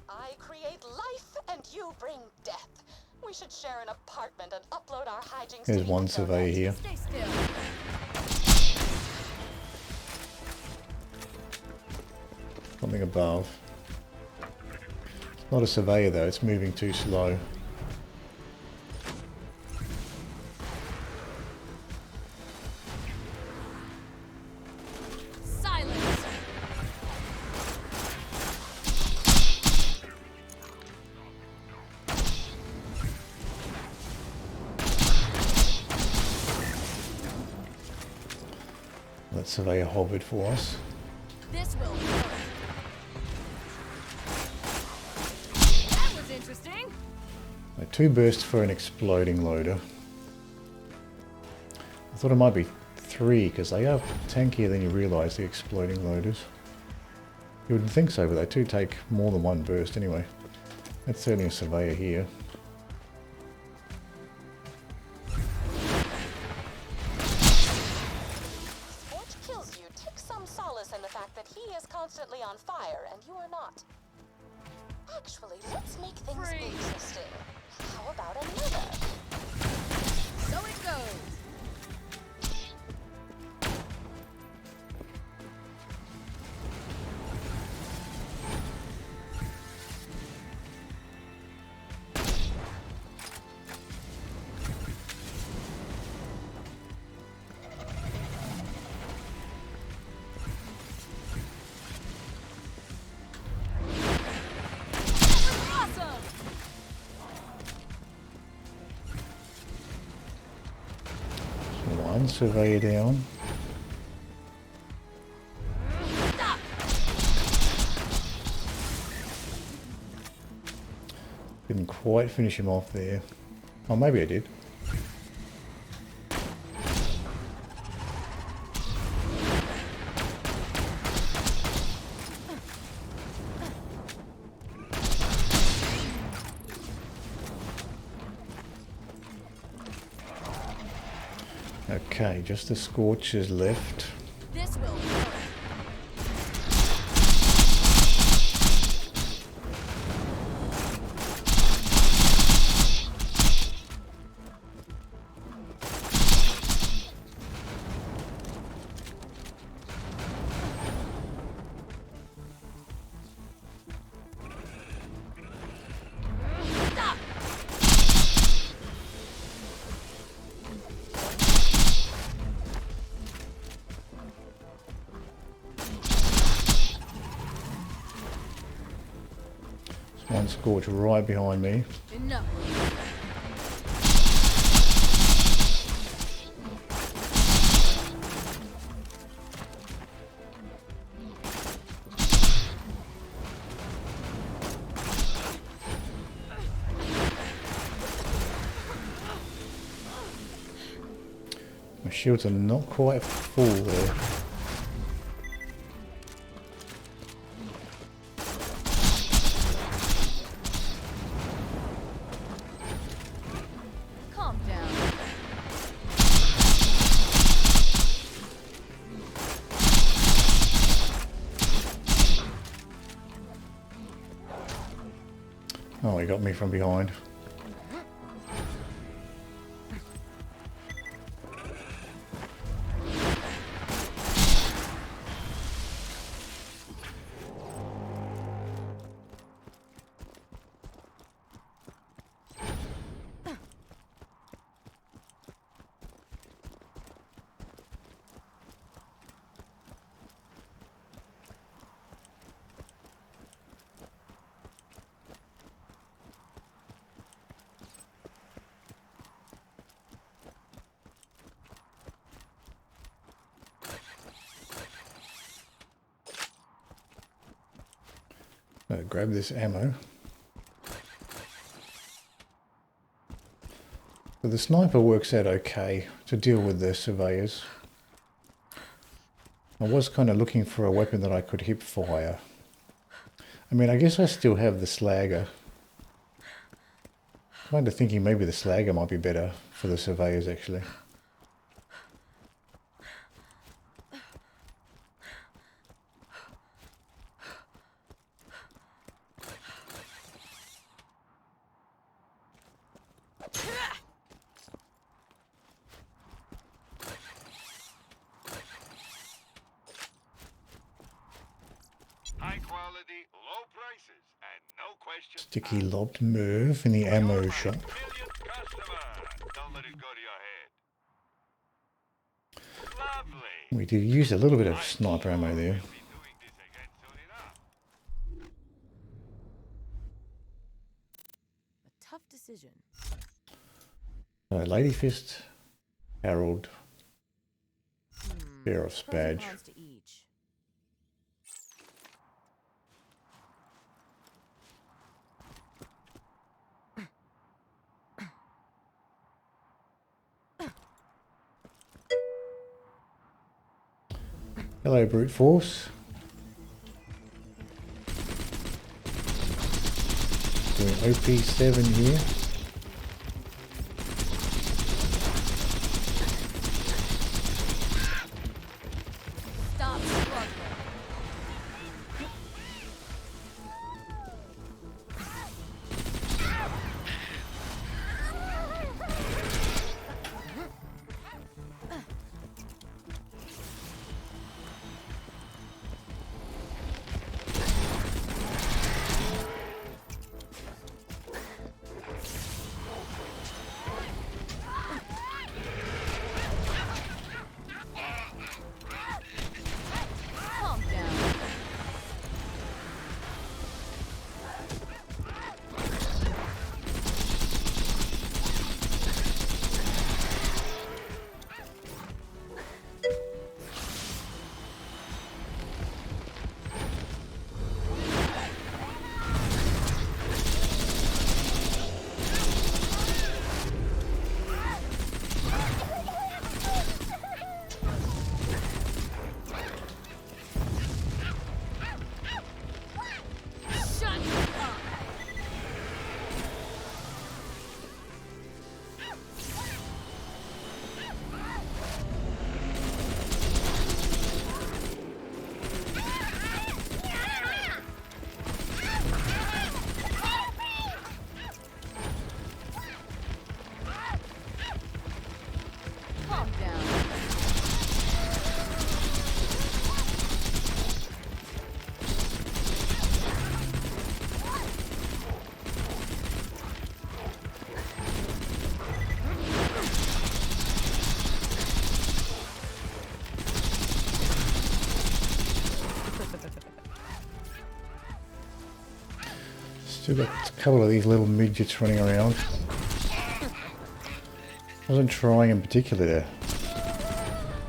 I create life and you bring death. We should share an apartment and upload our hijinks to There's the one internet. surveyor here. Stay still. Something above. It's not a surveyor though, it's moving too slow. Silence. That surveyor hovered for us. This will work. That was interesting. Two bursts for an exploding loader. I thought it might be three because they are tankier than you realise, the exploding loaders. You wouldn't think so, but they do take more than one burst anyway. That's certainly a surveyor here. Scorch kills you. Take some solace in the fact that he is constantly on fire and you are not. Actually, let's make things Free. interesting. How about another? So it goes. Awesome. One surveyor down. Stop. Didn't quite finish him off there. Oh, maybe I did. Okay, just the Scorch is left. This will work. Stop. One Scorch right behind me. Enough. My shields are not quite full there. Calm down. Oh, he got me from behind. Grab this ammo. But the sniper works out okay to deal with the surveyors. I was kind of looking for a weapon that I could hip fire. I mean, I guess I still have the slagger. Kind of thinking maybe the slagger might be better for the surveyors actually. High quality, low prices, and no questions. Sticky lobbed Merv in the ammo shop. Millionth customer. Don't let it go to your head. Lovely. We did use a little bit of sniper ammo there. We'll be doing this again soon enough. A tough decision. Lady Fist, Harold, Sheriff's Pros and badge. cons to each. Hello, brute force. Doing OP7 here. Stop struggling. Calm down. Shut up. Calm down. Still got a couple of these little midgets running around. Wasn't trying in particular to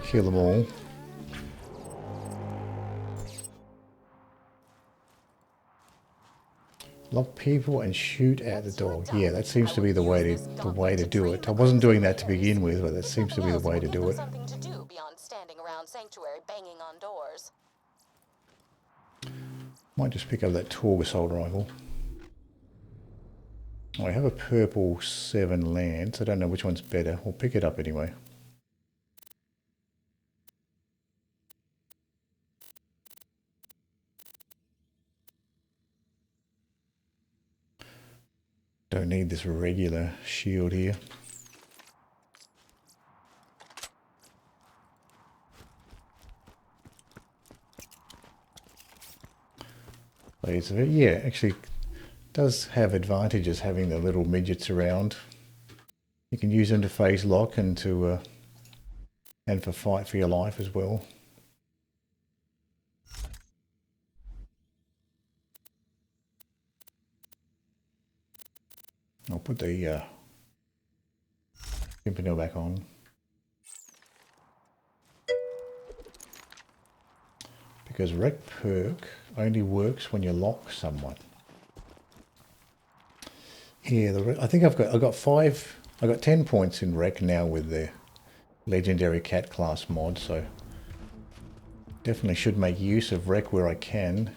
kill them all. Lock people and shoot at the dog. Yeah, that seems to be the way to do it. I wasn't doing that to begin with, but that seems to be the way to do it. Something to do beyond standing around Sanctuary banging on doors. Might just pick up that Torg assault rifle. Oh, I have a purple 7 Lance. I don't know which one's better. We'll pick it up anyway. Don't need this regular shield here. Yeah, actually does have advantages having the little midgets around. You can use them to phase lock and to and for fight for your life as well. I'll put the Pimpernel back on. Because Rec perk, only works when you lock someone. Yeah, I think I've got 10 points in rec now with the legendary cat class mod, so definitely should make use of rec where I can.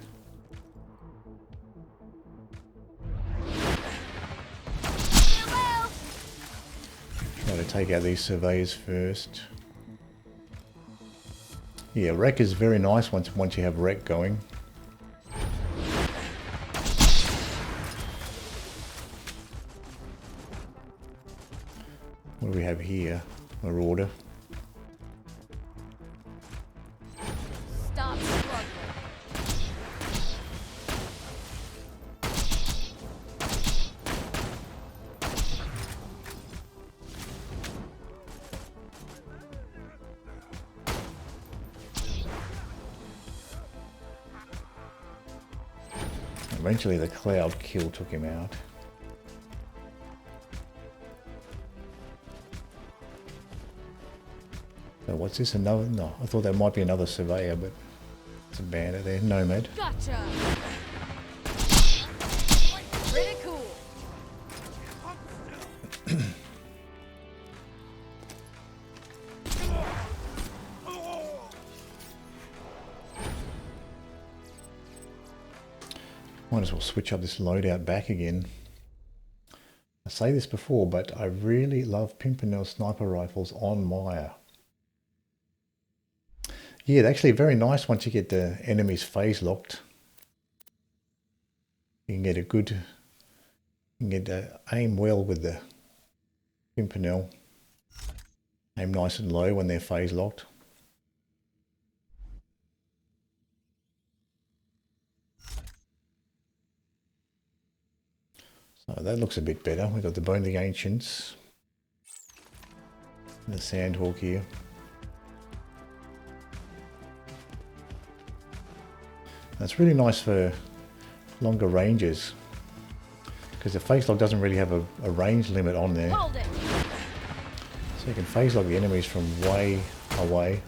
Try to take out these surveyors first. Yeah, rec is very nice once you have rec going. What do we have here? Marauder. Stop struggling. Eventually the cloud kill took him out. So what's this? Another? No, I thought that might be another surveyor, but it's a bandit there. Nomad. Gotcha. Pretty cool. Might as well switch up this loadout back again. I say this before, but I really love Pimpernel sniper rifles on Maya. Yeah, they're actually very nice once you get the enemies phase locked. You can get aim well with the Pimpernel. Aim nice and low when they're phase locked. So that looks a bit better. We've got the Bone of the Ancients. And the Sandhawk here. That's really nice for longer ranges, because the phase lock doesn't really have a range limit on there. Hold it. So you can phase lock the enemies from way away.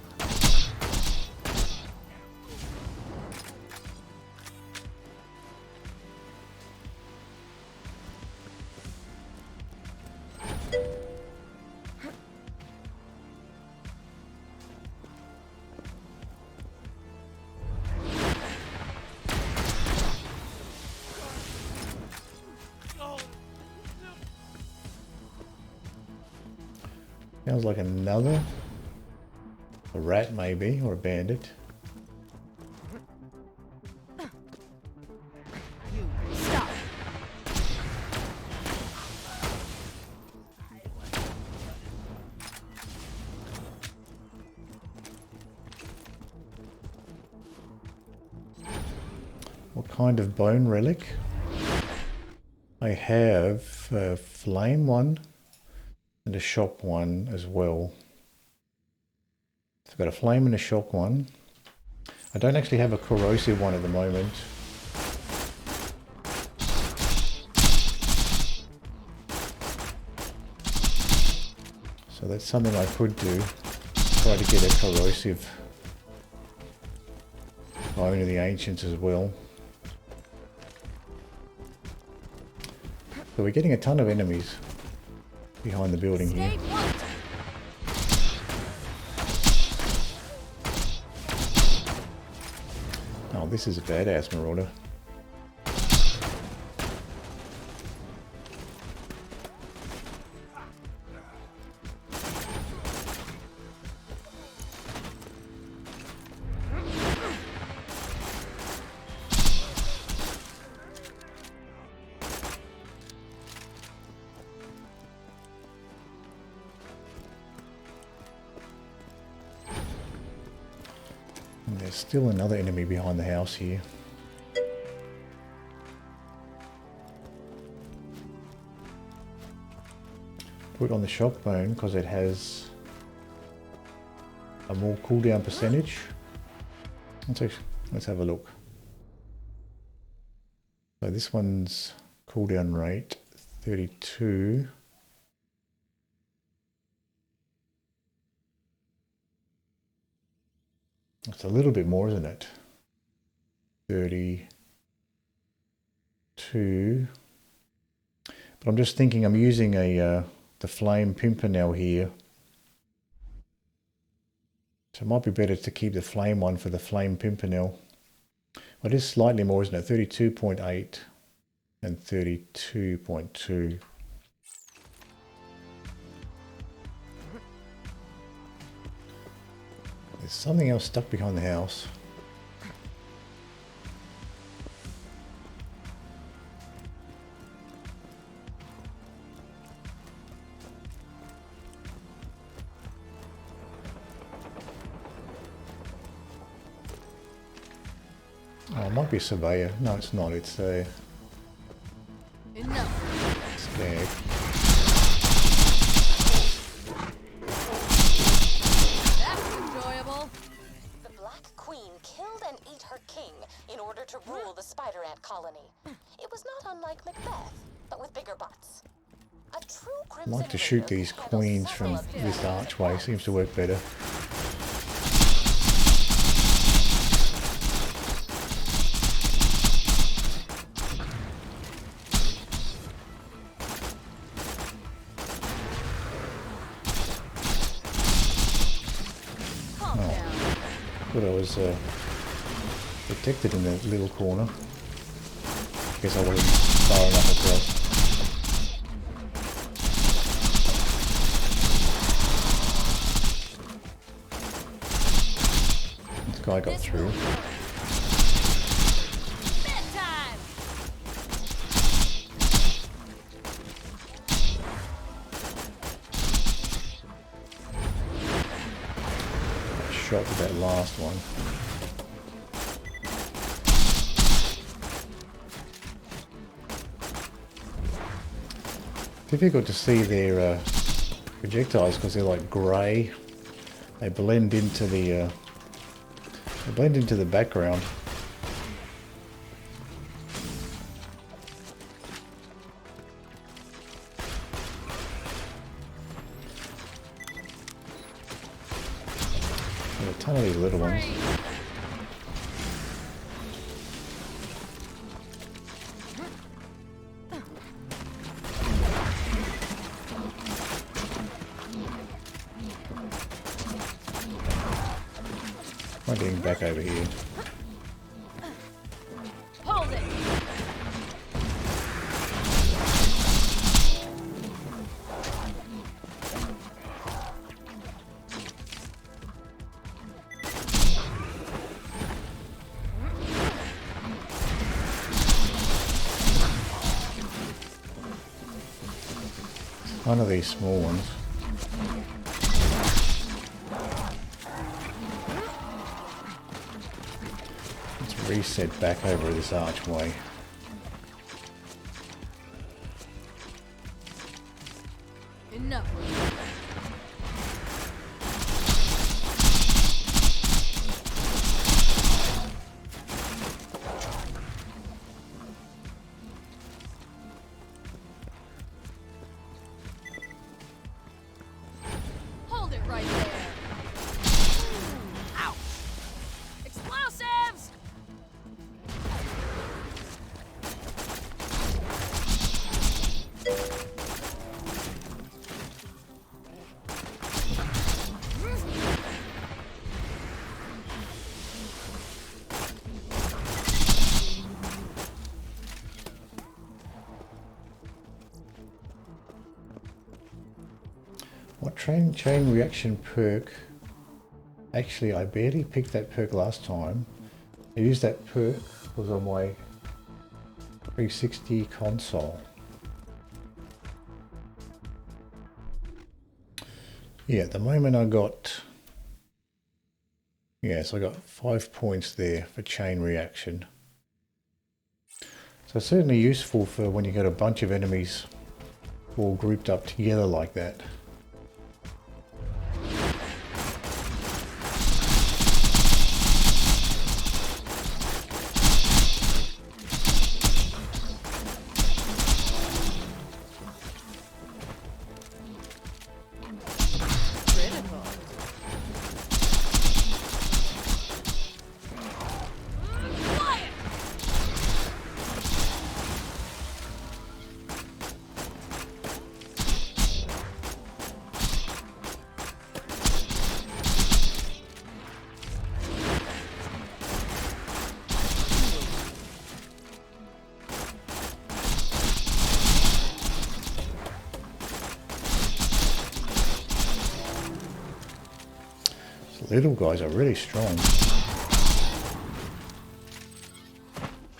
Sounds like another, a rat maybe, or a bandit. Stop. What kind of bone relic? I have a flame one and a shock one as well. So I've got a flame and a shock one. I don't actually have a corrosive one at the moment. So that's something I could do. Try to get a corrosive Bone of the Ancients as well. So we're getting a ton of enemies behind the building here. Stay put. Oh, this is a badass marauder. And there's still another enemy behind the house here. Put on the shock bone because it has a more cooldown percentage. Let's have a look. So this one's cooldown rate 32. It's a little bit more, isn't it? 32. But I'm just thinking I'm using the flame pimpernel here. So it might be better to keep the flame one for the flame pimpernel. Well, it is slightly more, isn't it? 32.8 and 32.2. There's something else stuck behind the house. Oh, it might be a surveyor. No, it's not. It's a stag. That's enjoyable. The Black Queen killed and ate her king in order to rule the spiderant colony. It was not unlike Macbeth, but with bigger butts. A true I crimson like to shoot leader these could handle queens several from of these this attacks at archway. once. Seems to work better. Calm down. Thought I was protected in that little corner. Guess I wasn't far enough across. This guy got through. Bedtime. Shot with that last one. Difficult to see their projectiles because they're like grey. They blend into the background. There are a ton of these little ones. I'm getting back over here. Hold it. One of these small ones. Let's reset back over this archway. Enough. Hold it right there. Ow. Explosives. What chain reaction perk? Actually, I barely picked that perk last time. I used that perk was on my 360 console. Yeah, at the moment I got, yes, I got 5 points there for chain reaction. So it's certainly useful for when you got a bunch of enemies all grouped up together like that. Critical. Quiet. little guys are really strong.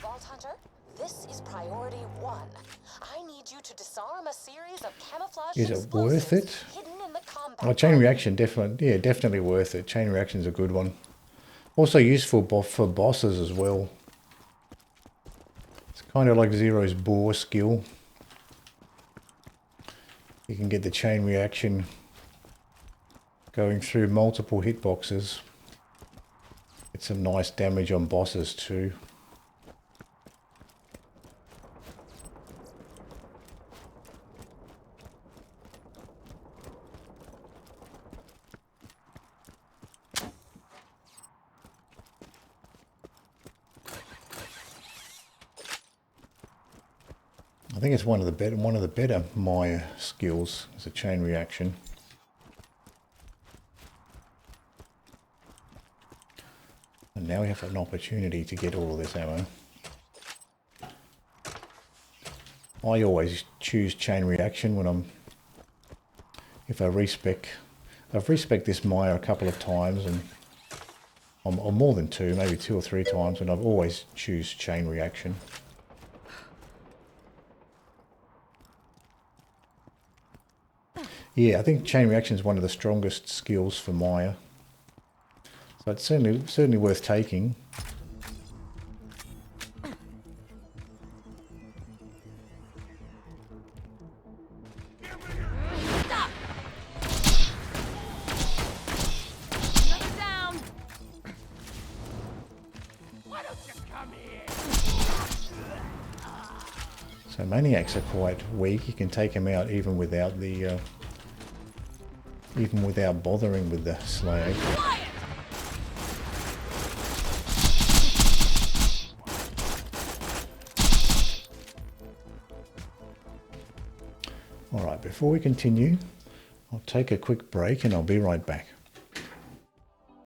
Vault Hunter, this is priority 1. I need you to disarm a series of camouflage Is it worth it? hidden in the combat. Oh, chain reaction, definitely, yeah, definitely worth it. Chain reaction is a good one. Also useful for bosses as well. It's kind of like Zero's boar skill. You can get the chain reaction going through multiple hitboxes. Get some nice damage on bosses too. I think it's one of the better Maya skills is a chain reaction. And now we have an opportunity to get all of this ammo. I always choose chain reaction when if I respec. I've respec this Maya a couple of times, and or more than 2, maybe 2 or 3 times, and I've always choose chain reaction. Yeah, I think chain reaction is one of the strongest skills for Maya. So it's certainly worth taking. Stop! Another down! Why don't you come here? So maniacs are quite weak. You can take them out even without the even without bothering with the slag. Quiet! Alright, before we continue, I'll take a quick break and I'll be right back.